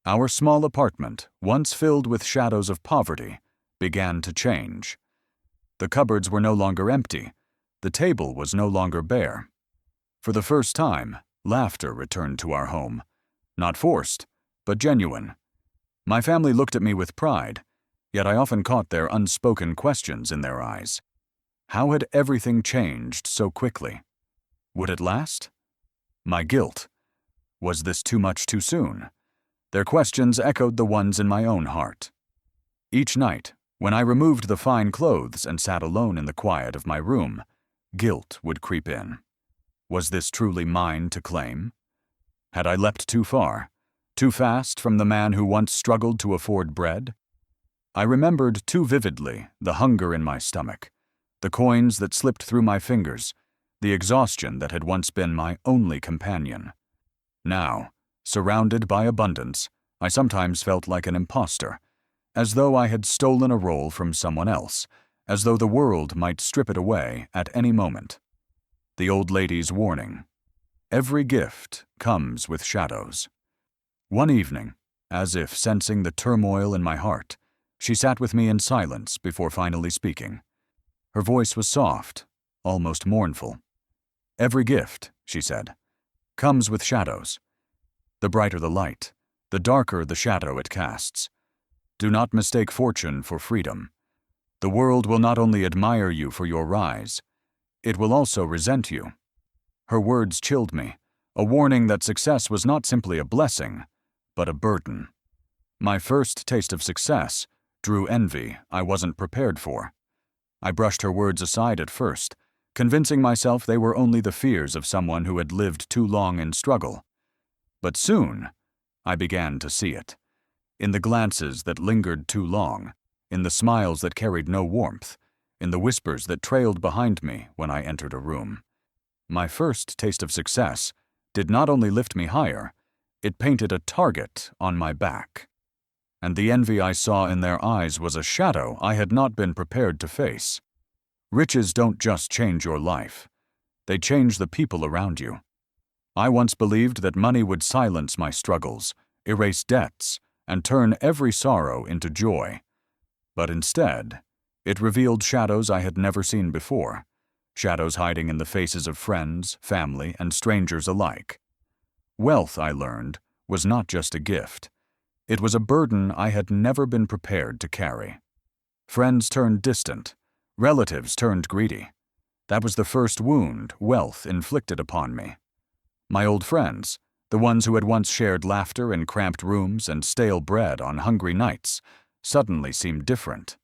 Our small apartment, once filled with shadows of poverty, began to change. The cupboards were no longer empty. The table was no longer bare. For the first time, laughter returned to our home. Not forced, but genuine. My family looked at me with pride, yet I often caught their unspoken questions in their eyes. How had everything changed so quickly? Would it last? My guilt. Was this too much too soon? Their questions echoed the ones in my own heart. Each night, when I removed the fine clothes and sat alone in the quiet of my room, guilt would creep in. Was this truly mine to claim? Had I leapt too far, too fast from the man who once struggled to afford bread? I remembered too vividly the hunger in my stomach, the coins that slipped through my fingers, the exhaustion that had once been my only companion. Now, Surrounded by abundance, I sometimes felt like an imposter, as though I had stolen a role from someone else, as though the world might strip it away at any moment. The old lady's warning. Every gift comes with shadows. One evening, as if sensing the turmoil in my heart, she sat with me in silence before finally speaking. Her voice was soft, almost mournful. Every gift, she said, comes with shadows. The brighter the light, the darker the shadow it casts. Do not mistake fortune for freedom. The world will not only admire you for your rise, it will also resent you. Her words chilled me, a warning that success was not simply a blessing, but a burden. My first taste of success drew envy I wasn't prepared for. I brushed her words aside at first, convincing myself they were only the fears of someone who had lived too long in struggle. But soon, I began to see it. In the glances that lingered too long, in the smiles that carried no warmth, in the whispers that trailed behind me when I entered a room. My first taste of success did not only lift me higher, it painted a target on my back. And the envy I saw in their eyes was a shadow I had not been prepared to face. Riches don't just change your life. They change the people around you. I once believed that money would silence my struggles, erase debts, and turn every sorrow into joy. But instead, it revealed shadows I had never seen before, shadows hiding in the faces of friends, family, and strangers alike. Wealth, I learned, was not just a gift. It was a burden I had never been prepared to carry. Friends turned distant. Relatives turned greedy. That was the first wound wealth inflicted upon me. My old friends, the ones who had once shared laughter in cramped rooms and stale bread on hungry nights, suddenly seemed different.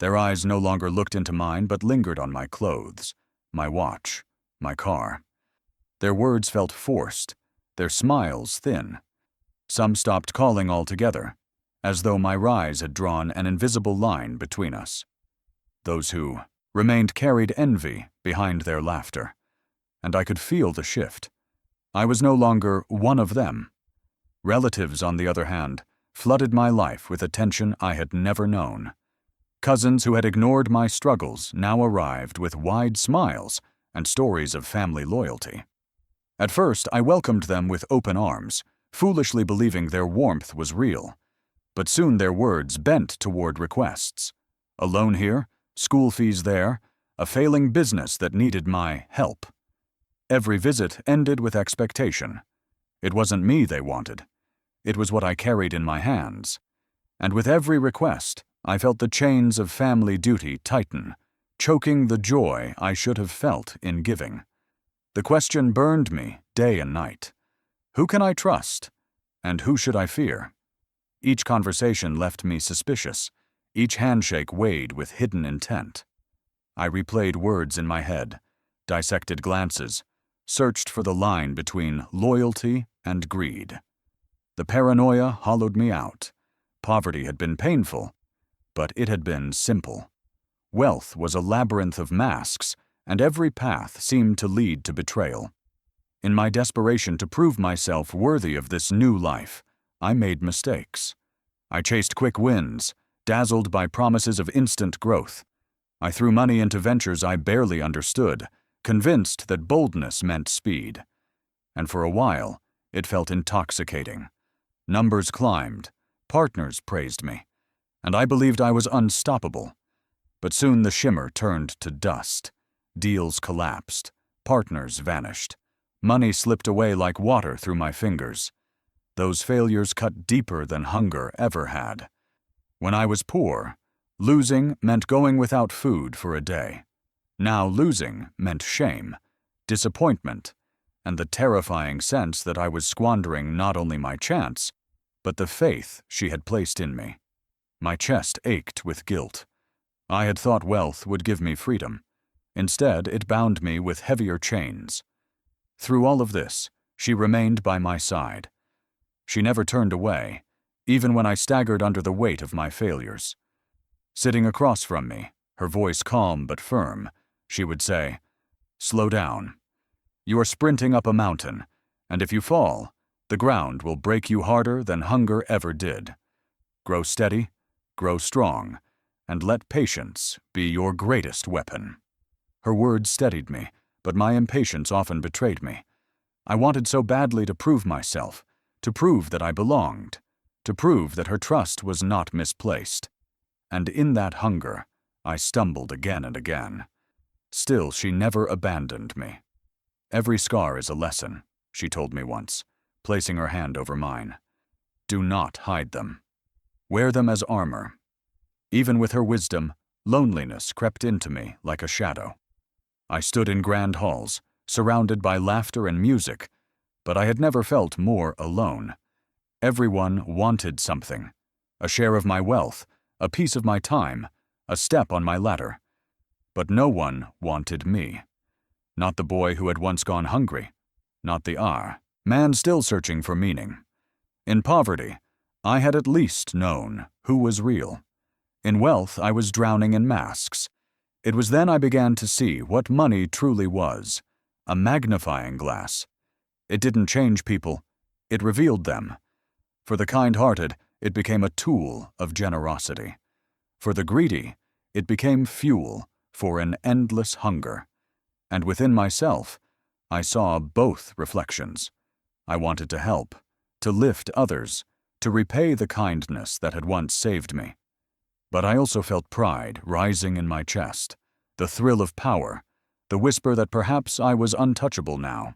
Their eyes no longer looked into mine but lingered on my clothes, my watch, my car. Their words felt forced, their smiles thin. Some stopped calling altogether, as though my rise had drawn an invisible line between us. Those who remained carried envy behind their laughter, and I could feel the shift. I was no longer one of them. Relatives, on the other hand, flooded my life with attention I had never known. Cousins who had ignored my struggles now arrived with wide smiles and stories of family loyalty. At first, I welcomed them with open arms, foolishly believing their warmth was real. But soon their words bent toward requests. A loan here, school fees there, a failing business that needed my help. Every visit ended with expectation. It wasn't me they wanted. It was what I carried in my hands. And with every request, I felt the chains of family duty tighten, choking the joy I should have felt in giving. The question burned me day and night. Who can I trust? And who should I fear? Each conversation left me suspicious. Each handshake weighed with hidden intent. I replayed words in my head, dissected glances, searched for the line between loyalty and greed. The paranoia hollowed me out. Poverty had been painful, but it had been simple. Wealth was a labyrinth of masks, and every path seemed to lead to betrayal. In my desperation to prove myself worthy of this new life, I made mistakes. I chased quick wins, dazzled by promises of instant growth. I threw money into ventures I barely understood, convinced that boldness meant speed. And for a while, it felt intoxicating. Numbers climbed, partners praised me, and I believed I was unstoppable. But soon the shimmer turned to dust. Deals collapsed, partners vanished. Money slipped away like water through my fingers. Those failures cut deeper than hunger ever had. When I was poor, losing meant going without food for a day. Now losing meant shame, disappointment, and the terrifying sense that I was squandering not only my chance, but the faith she had placed in me. My chest ached with guilt. I had thought wealth would give me freedom. Instead, it bound me with heavier chains. Through all of this, she remained by my side. She never turned away, even when I staggered under the weight of my failures. Sitting across from me, her voice calm but firm, she would say, "Slow down. You are sprinting up a mountain, and if you fall, The ground will break you harder than hunger ever did. Grow steady, grow strong, and let patience be your greatest weapon. Her words steadied me, but my impatience often betrayed me. I wanted so badly to prove myself, to prove that I belonged, to prove that her trust was not misplaced. And in that hunger, I stumbled again and again. Still, she never abandoned me. Every scar is a lesson, she told me once, placing her hand over mine. Do not hide them. Wear them as armor. Even with her wisdom, loneliness crept into me like a shadow. I stood in grand halls, surrounded by laughter and music, but I had never felt more alone. Everyone wanted something, a share of my wealth, a piece of my time, a step on my ladder. But no one wanted me. Not the boy who had once gone hungry, not the man still searching for meaning. In poverty, I had at least known who was real. In wealth, I was drowning in masks. It was then I began to see what money truly was, a magnifying glass. It didn't change people, it revealed them. For the kind-hearted, it became a tool of generosity. For the greedy, it became fuel for an endless hunger. And within myself, I saw both reflections. I wanted to help, to lift others, to repay the kindness that had once saved me. But I also felt pride rising in my chest, the thrill of power, the whisper that perhaps I was untouchable now.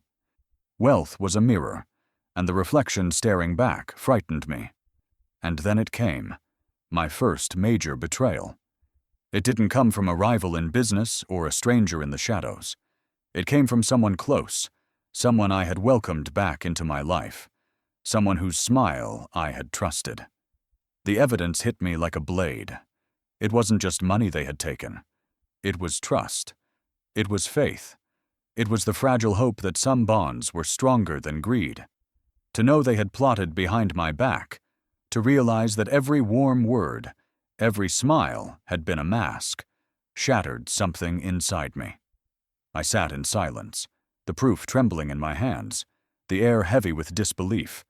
Wealth was a mirror, and the reflection staring back frightened me. And then it came, my first major betrayal. It didn't come from a rival in business or a stranger in the shadows. It came from someone close, someone I had welcomed back into my life, someone whose smile I had trusted. The evidence hit me like a blade. It wasn't just money they had taken. It was trust. It was faith. It was the fragile hope that some bonds were stronger than greed. To know they had plotted behind my back, to realize that every warm word, every smile had been a mask, shattered something inside me. I sat in silence, the proof trembling in my hands, the air heavy with disbelief.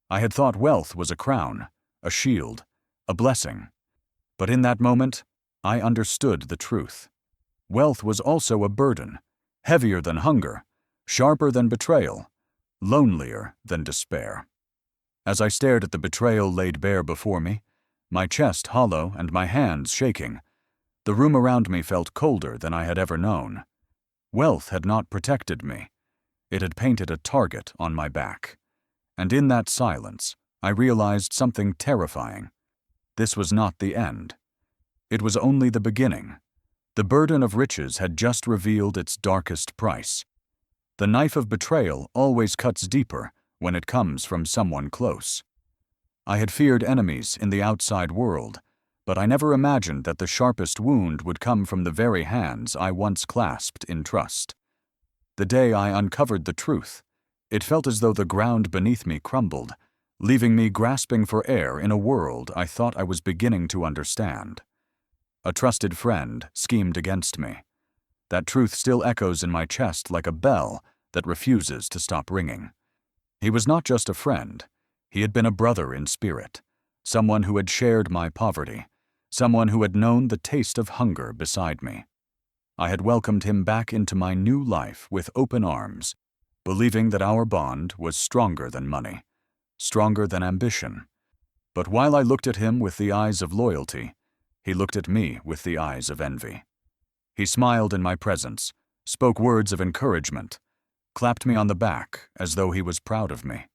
I had thought wealth was a crown, a shield, a blessing. But in that moment, I understood the truth. Wealth was also a burden, heavier than hunger, sharper than betrayal, lonelier than despair. As I stared at the betrayal laid bare before me, my chest hollow and my hands shaking, the room around me felt colder than I had ever known. Wealth had not protected me. It had painted a target on my back. And in that silence, I realized something terrifying. This was not the end. It was only the beginning. The burden of riches had just revealed its darkest price. The knife of betrayal always cuts deeper when it comes from someone close. I had feared enemies in the outside world, but I never imagined that the sharpest wound would come from the very hands I once clasped in trust. The day I uncovered the truth, it felt as though the ground beneath me crumbled, leaving me grasping for air in a world I thought I was beginning to understand. A trusted friend schemed against me. That truth still echoes in my chest like a bell that refuses to stop ringing. He was not just a friend. He had been a brother in spirit, someone who had shared my poverty, someone who had known the taste of hunger beside me. I had welcomed him back into my new life with open arms, believing that our bond was stronger than money, stronger than ambition. But while I looked at him with the eyes of loyalty, he looked at me with the eyes of envy. He smiled in my presence, spoke words of encouragement, clapped me on the back as though he was proud of me.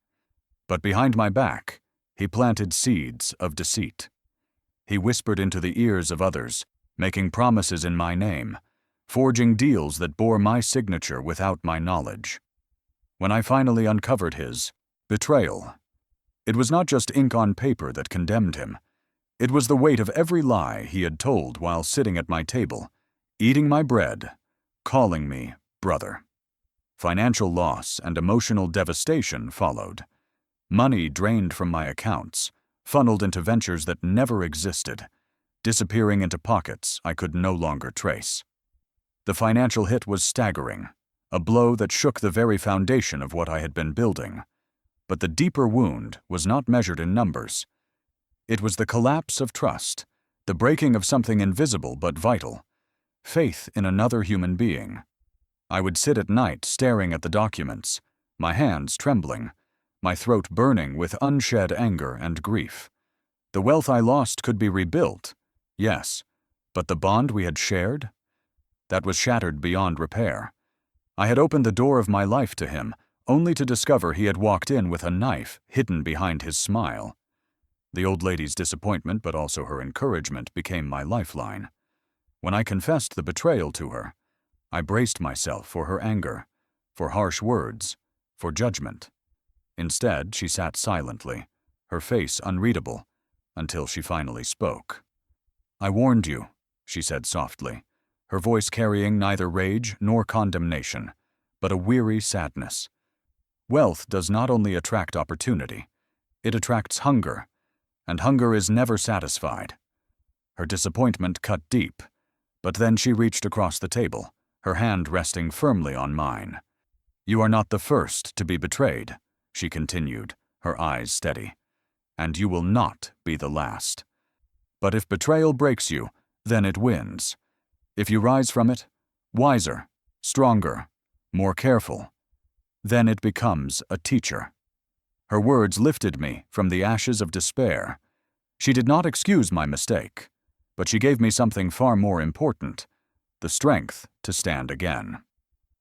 But behind my back, he planted seeds of deceit. He whispered into the ears of others, making promises in my name, forging deals that bore my signature without my knowledge. When I finally uncovered his betrayal, it was not just ink on paper that condemned him. It was the weight of every lie he had told while sitting at my table, eating my bread, calling me brother. Financial loss and emotional devastation followed. Money drained from my accounts, funneled into ventures that never existed, disappearing into pockets I could no longer trace. The financial hit was staggering, a blow that shook the very foundation of what I had been building. But the deeper wound was not measured in numbers. It was the collapse of trust, the breaking of something invisible but vital, faith in another human being. I would sit at night staring at the documents, my hands trembling, my throat burning with unshed anger and grief. The wealth I lost could be rebuilt, yes, but the bond we had shared? That was shattered beyond repair. I had opened the door of my life to him, only to discover he had walked in with a knife hidden behind his smile. The old lady's disappointment, but also her encouragement, became my lifeline. When I confessed the betrayal to her, I braced myself for her anger, for harsh words, for judgment. Instead, she sat silently, her face unreadable, until she finally spoke. "I warned you," she said softly, her voice carrying neither rage nor condemnation, but a weary sadness. "Wealth does not only attract opportunity, it attracts hunger, and hunger is never satisfied." Her disappointment cut deep, but then she reached across the table, her hand resting firmly on mine. "You are not the first to be betrayed," she continued, her eyes steady, "and you will not be the last. But if betrayal breaks you, then it wins. If you rise from it, wiser, stronger, more careful, then it becomes a teacher." Her words lifted me from the ashes of despair. She did not excuse my mistake, but she gave me something far more important, the strength to stand again.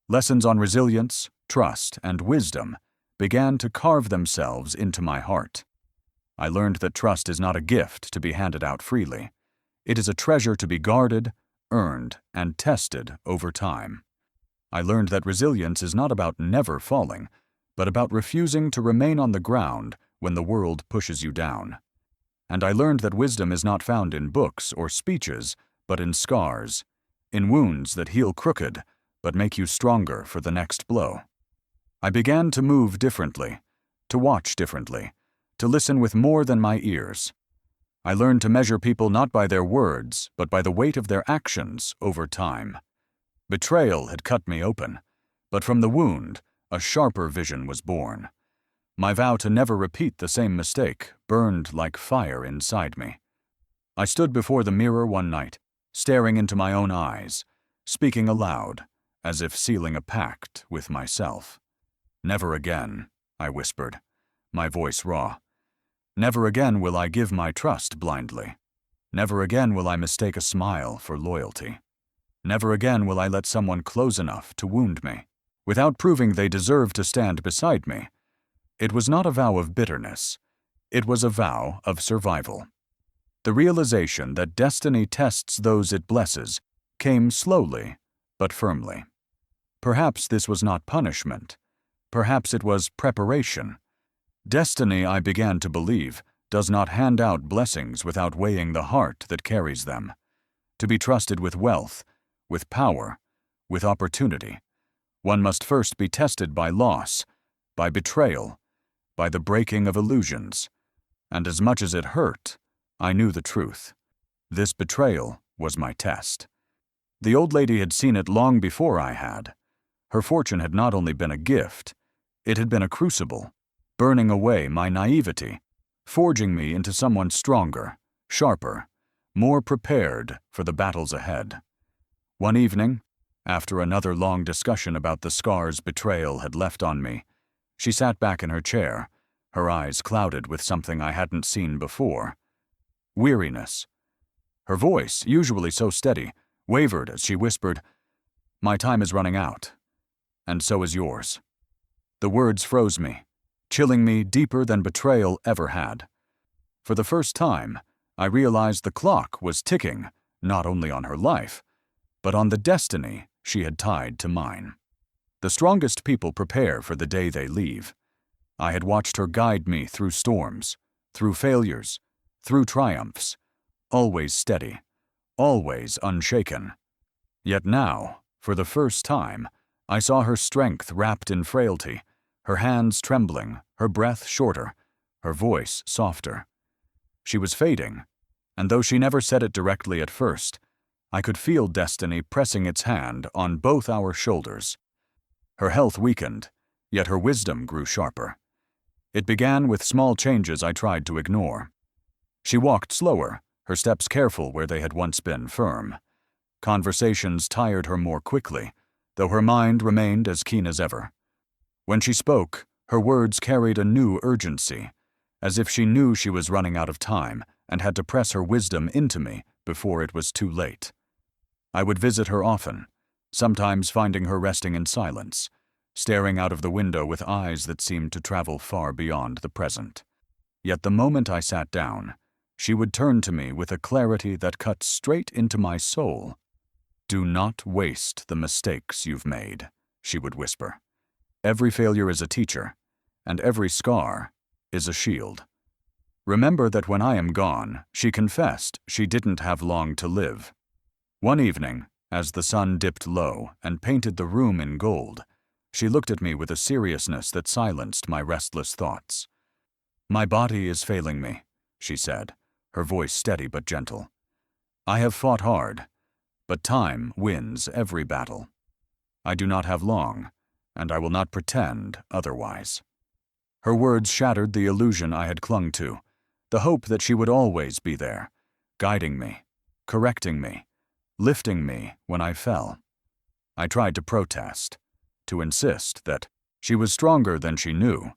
Lessons on resilience, trust, and wisdom began to carve themselves into my heart. I learned that trust is not a gift to be handed out freely. It is a treasure to be guarded, earned, and tested over time. I learned that resilience is not about never falling, but about refusing to remain on the ground when the world pushes you down. And I learned that wisdom is not found in books or speeches, but in scars, in wounds that heal crooked, but make you stronger for the next blow. I began to move differently, to watch differently, to listen with more than my ears. I learned to measure people not by their words, but by the weight of their actions over time. Betrayal had cut me open, but from the wound, a sharper vision was born. My vow to never repeat the same mistake burned like fire inside me. I stood before the mirror one night, staring into my own eyes, speaking aloud, as if sealing a pact with myself. "Never again," I whispered, my voice raw. "Never again will I give my trust blindly. Never again will I mistake a smile for loyalty. Never again will I let someone close enough to wound me, without proving they deserve to stand beside me." It was not a vow of bitterness. It was a vow of survival. The realization that destiny tests those it blesses came slowly but firmly. Perhaps this was not punishment. Perhaps it was preparation. Destiny, I began to believe, does not hand out blessings without weighing the heart that carries them. To be trusted with wealth, with power, with opportunity, one must first be tested by loss, by betrayal, by the breaking of illusions. And as much as it hurt, I knew the truth. This betrayal was my test. The old lady had seen it long before I had. Her fortune had not only been a gift, it had been a crucible, burning away my naivety, forging me into someone stronger, sharper, more prepared for the battles ahead. One evening, after another long discussion about the scars betrayal had left on me, she sat back in her chair, her eyes clouded with something I hadn't seen before. Weariness. Her voice, usually so steady, wavered as she whispered, "My time is running out, and so is yours." The words froze me, chilling me deeper than betrayal ever had. For the first time, I realized the clock was ticking, not only on her life, but on the destiny she had tied to mine. The strongest people prepare for the day they leave. I had watched her guide me through storms, through failures, through triumphs, always steady, always unshaken. Yet now, for the first time, I saw her strength wrapped in frailty, her hands trembling, her breath shorter, her voice softer. She was fading, and though she never said it directly at first, I could feel destiny pressing its hand on both our shoulders. Her health weakened, yet her wisdom grew sharper. It began with small changes I tried to ignore. She walked slower, her steps careful where they had once been firm. Conversations tired her more quickly, though her mind remained as keen as ever. When she spoke, her words carried a new urgency, as if she knew she was running out of time and had to press her wisdom into me before it was too late. I would visit her often, sometimes finding her resting in silence, staring out of the window with eyes that seemed to travel far beyond the present. Yet the moment I sat down, she would turn to me with a clarity that cut straight into my soul. "Do not waste the mistakes you've made," she would whisper. "Every failure is a teacher, and every scar is a shield. Remember that when I am gone," she confessed she didn't have long to live. One evening, as the sun dipped low and painted the room in gold, she looked at me with a seriousness that silenced my restless thoughts. "My body is failing me," she said, her voice steady but gentle. "I have fought hard, but time wins every battle. I do not have long, and I will not pretend otherwise." Her words shattered the illusion I had clung to, the hope that she would always be there, guiding me, correcting me, lifting me when I fell. I tried to protest, to insist that she was stronger than she knew,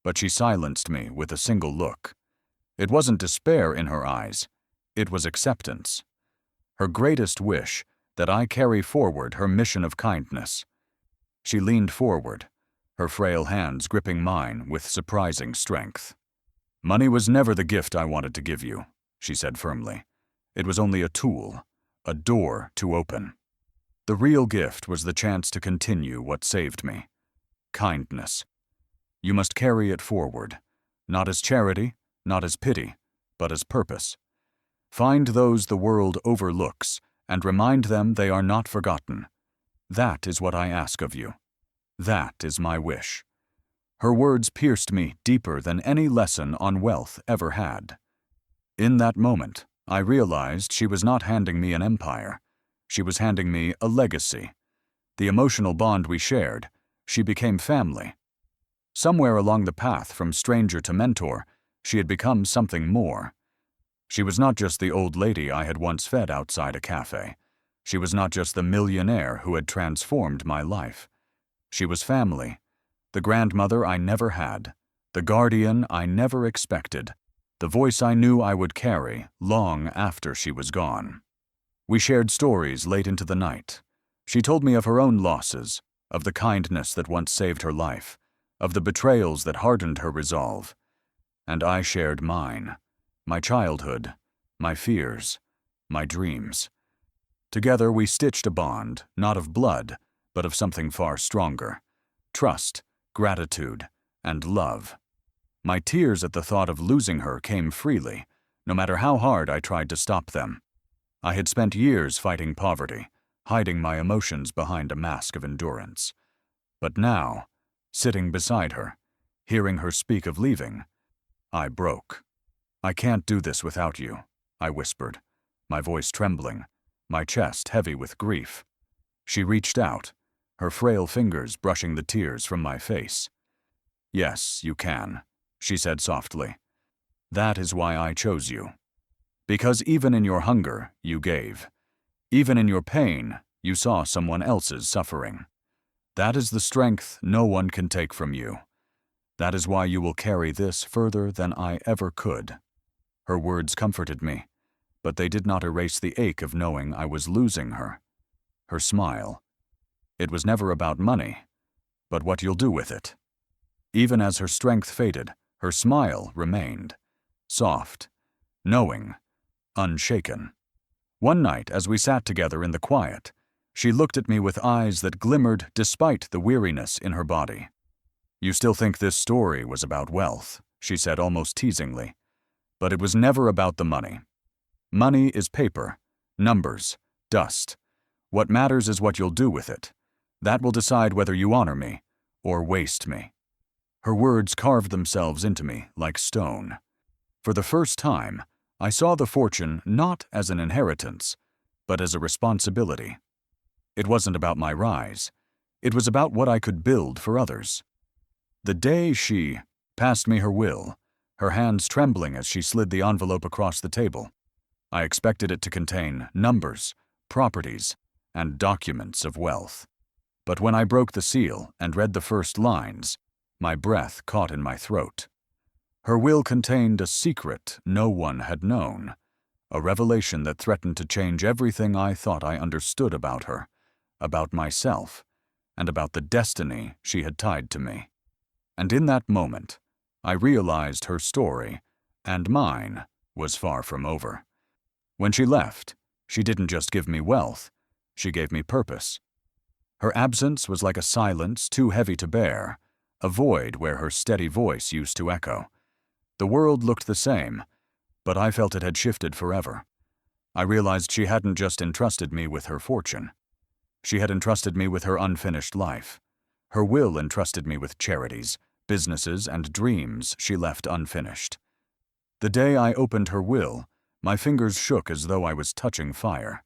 but she silenced me with a single look. It wasn't despair in her eyes, it was acceptance. Her greatest wish, that I carry forward her mission of kindness. She leaned forward, her frail hands gripping mine with surprising strength. "Money was never the gift I wanted to give you," she said firmly. "It was only a tool, a door to open. The real gift was the chance to continue what saved me. Kindness. You must carry it forward, not as charity, not as pity, but as purpose. Find those the world overlooks and remind them they are not forgotten. That is what I ask of you. That is my wish." Her words pierced me deeper than any lesson on wealth ever had. In that moment, I realized she was not handing me an empire. She was handing me a legacy. The emotional bond we shared, she became family. Somewhere along the path from stranger to mentor, she had become something more. She was not just the old lady I had once fed outside a cafe. She was not just the millionaire who had transformed my life. She was family, the grandmother I never had, the guardian I never expected, the voice I knew I would carry long after she was gone. We shared stories late into the night. She told me of her own losses, of the kindness that once saved her life, of the betrayals that hardened her resolve. And I shared mine, my childhood, my fears, my dreams. Together we stitched a bond, not of blood, but of something far stronger: trust, gratitude, and love. My tears at the thought of losing her came freely, no matter how hard I tried to stop them. I had spent years fighting poverty, hiding my emotions behind a mask of endurance. But now, sitting beside her, hearing her speak of leaving, I broke. "I can't do this without you," I whispered, my voice trembling, my chest heavy with grief. She reached out, her frail fingers brushing the tears from my face. "Yes, you can," she said softly. "That is why I chose you. Because even in your hunger, you gave. Even in your pain, you saw someone else's suffering. That is the strength no one can take from you. That is why you will carry this further than I ever could." Her words comforted me, but they did not erase the ache of knowing I was losing her. Her smile. It was never about money, but what you'll do with it. Even as her strength faded, her smile remained. Soft, knowing, unshaken. One night, as we sat together in the quiet, she looked at me with eyes that glimmered despite the weariness in her body. "You still think this story was about wealth," she said almost teasingly. "But it was never about the money. Money is paper, numbers, dust. What matters is what you'll do with it. That will decide whether you honor me or waste me." Her words carved themselves into me like stone. For the first time, I saw the fortune not as an inheritance, but as a responsibility. It wasn't about my rise. It was about what I could build for others. The day she, passed me her will, her hands trembling as she slid the envelope across the table. I expected it to contain numbers, properties, and documents of wealth. But when I broke the seal and read the first lines, my breath caught in my throat. Her will contained a secret no one had known, a revelation that threatened to change everything I thought I understood about her, about myself, and about the destiny she had tied to me. And in that moment, I realized her story, and mine, was far from over. When she left, she didn't just give me wealth, she gave me purpose. Her absence was like a silence too heavy to bear, a void where her steady voice used to echo. The world looked the same, but I felt it had shifted forever. I realized she hadn't just entrusted me with her fortune. She had entrusted me with her unfinished life. Her will entrusted me with charities, businesses, and dreams she left unfinished. The day I opened her will, my fingers shook as though I was touching fire.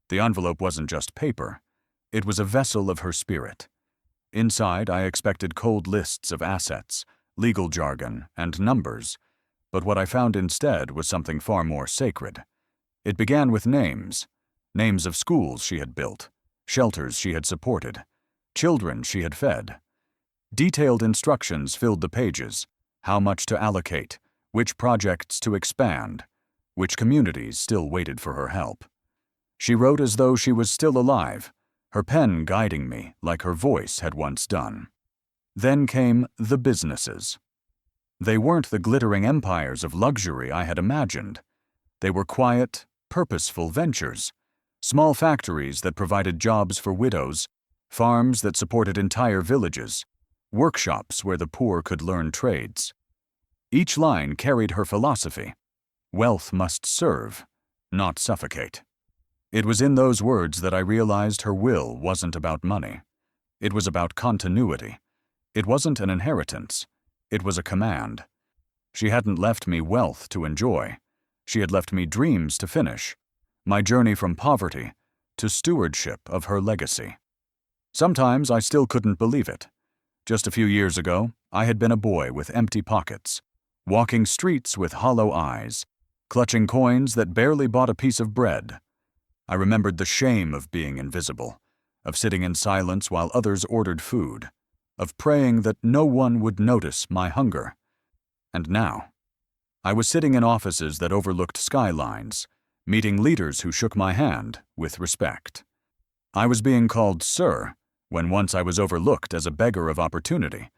The envelope wasn't just paper. It was a vessel of her spirit. Inside, I expected cold lists of assets, legal jargon, and numbers, but what I found instead was something far more sacred. It began with names of schools she had built, shelters she had supported, children she had fed. Detailed instructions filled the pages, how much to allocate, which projects to expand, which communities still waited for her help. She wrote as though she was still alive, her pen guiding me like her voice had once done. Then came the businesses. They weren't the glittering empires of luxury I had imagined. They were quiet, purposeful ventures, small factories that provided jobs for widows, farms that supported entire villages, workshops where the poor could learn trades. Each line carried her philosophy. Wealth must serve, not suffocate. It was in those words that I realized her will wasn't about money. It was about continuity. It wasn't an inheritance. It was a command. She hadn't left me wealth to enjoy. She had left me dreams to finish, my journey from poverty to stewardship of her legacy. Sometimes I still couldn't believe it. Just a few years ago, I had been a boy with empty pockets, walking streets with hollow eyes, clutching coins that barely bought a piece of bread. I remembered the shame of being invisible, of sitting in silence while others ordered food, of praying that no one would notice my hunger. And now, I was sitting in offices that overlooked skylines, meeting leaders who shook my hand with respect. I was being called sir, when once I was overlooked as a beggar of opportunity.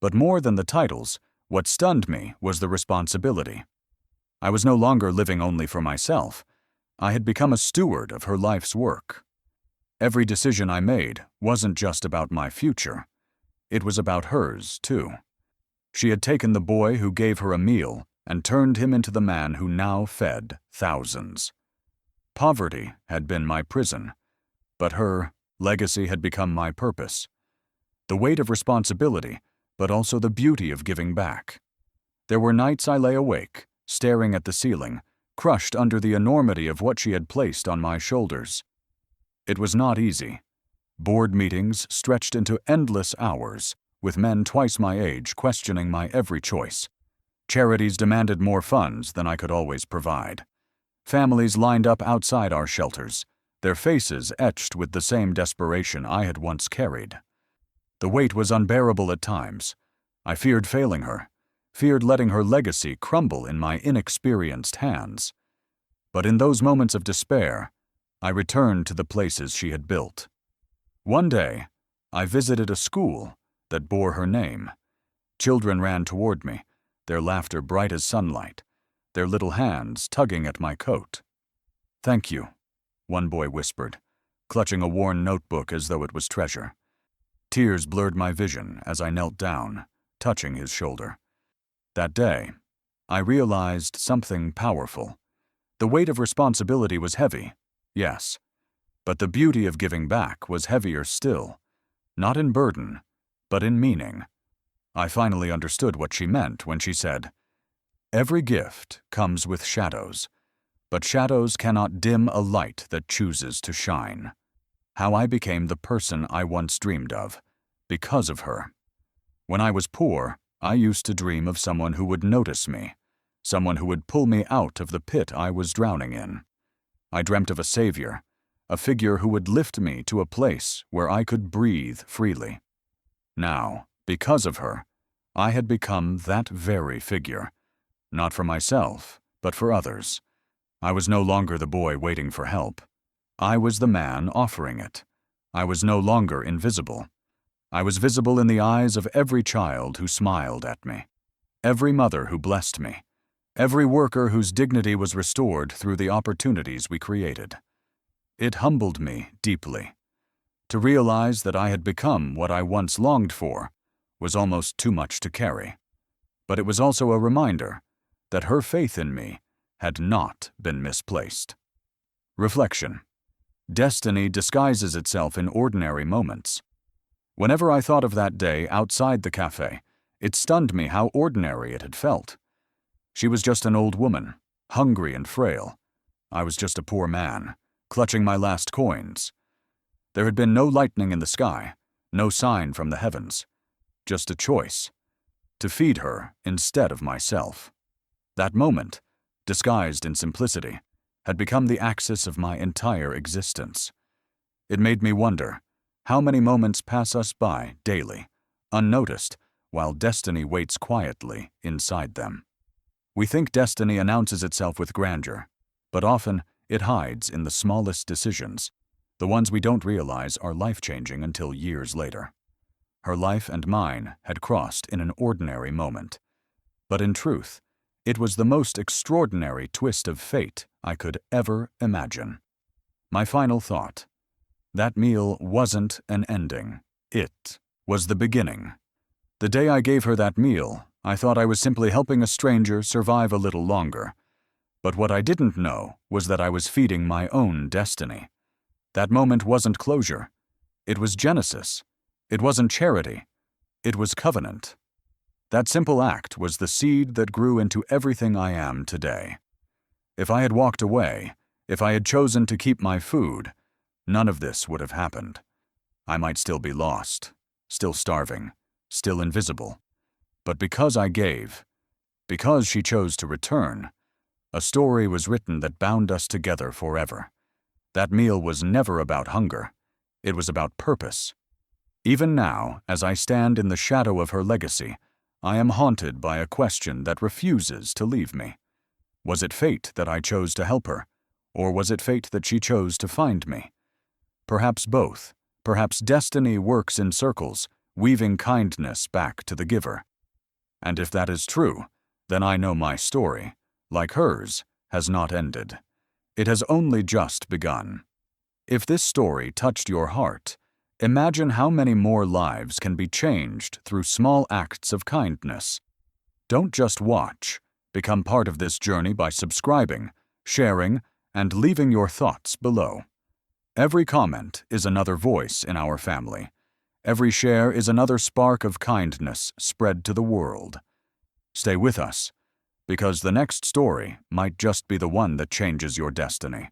But more than the titles, what stunned me was the responsibility. I was no longer living only for myself. I had become a steward of her life's work. Every decision I made wasn't just about my future. It was about hers, too. She had taken the boy who gave her a meal and turned him into the man who now fed thousands. Poverty had been my prison, but her legacy had become my purpose. The weight of responsibility, but also the beauty of giving back. There were nights I lay awake, staring at the ceiling, crushed under the enormity of what she had placed on my shoulders. It was not easy. Board meetings stretched into endless hours, with men twice my age questioning my every choice. Charities demanded more funds than I could always provide. Families lined up outside our shelters, their faces etched with the same desperation I had once carried. The weight was unbearable at times. I feared failing her, feared letting her legacy crumble in my inexperienced hands. But in those moments of despair, I returned to the places she had built. One day, I visited a school that bore her name. Children ran toward me, their laughter bright as sunlight, their little hands tugging at my coat. "Thank you," one boy whispered, clutching a worn notebook as though it was treasure. Tears blurred my vision as I knelt down, touching his shoulder. That day, I realized something powerful. The weight of responsibility was heavy, yes, but the beauty of giving back was heavier still, not in burden, but in meaning. I finally understood what she meant when she said, "Every gift comes with shadows, but shadows cannot dim a light that chooses to shine." How I became the person I once dreamed of, because of her. When I was poor, I used to dream of someone who would notice me, someone who would pull me out of the pit I was drowning in. I dreamt of a savior, a figure who would lift me to a place where I could breathe freely. Now, because of her, I had become that very figure, not for myself, but for others. I was no longer the boy waiting for help. I was the man offering it. I was no longer invisible. I was visible in the eyes of every child who smiled at me, every mother who blessed me, every worker whose dignity was restored through the opportunities we created. It humbled me deeply. To realize that I had become what I once longed for was almost too much to carry. But it was also a reminder that her faith in me had not been misplaced. Reflection. Destiny disguises itself in ordinary moments. Whenever I thought of that day outside the cafe, it stunned me how ordinary it had felt. She was just an old woman, hungry and frail. I was just a poor man, clutching my last coins. There had been no lightning in the sky, no sign from the heavens, just a choice, to feed her instead of myself. That moment, disguised in simplicity, had become the axis of my entire existence. It made me wonder, how many moments pass us by daily, unnoticed, while destiny waits quietly inside them? We think destiny announces itself with grandeur, but often it hides in the smallest decisions, the ones we don't realize are life-changing until years later. Her life and mine had crossed in an ordinary moment, but in truth, it was the most extraordinary twist of fate I could ever imagine. My final thought. That meal wasn't an ending. It was the beginning. The day I gave her that meal, I thought I was simply helping a stranger survive a little longer. But what I didn't know was that I was feeding my own destiny. That moment wasn't closure. It was genesis. It wasn't charity. It was covenant. That simple act was the seed that grew into everything I am today. If I had walked away, if I had chosen to keep my food, none of this would have happened. I might still be lost, still starving, still invisible. But because I gave, because she chose to return, a story was written that bound us together forever. That meal was never about hunger. It was about purpose. Even now, as I stand in the shadow of her legacy, I am haunted by a question that refuses to leave me. Was it fate that I chose to help her, or was it fate that she chose to find me? Perhaps both. Perhaps destiny works in circles, weaving kindness back to the giver. And if that is true, then I know my story, like hers, has not ended. It has only just begun. If this story touched your heart, imagine how many more lives can be changed through small acts of kindness. Don't just watch. Become part of this journey by subscribing, sharing, and leaving your thoughts below. Every comment is another voice in our family. Every share is another spark of kindness spread to the world. Stay with us, because the next story might just be the one that changes your destiny.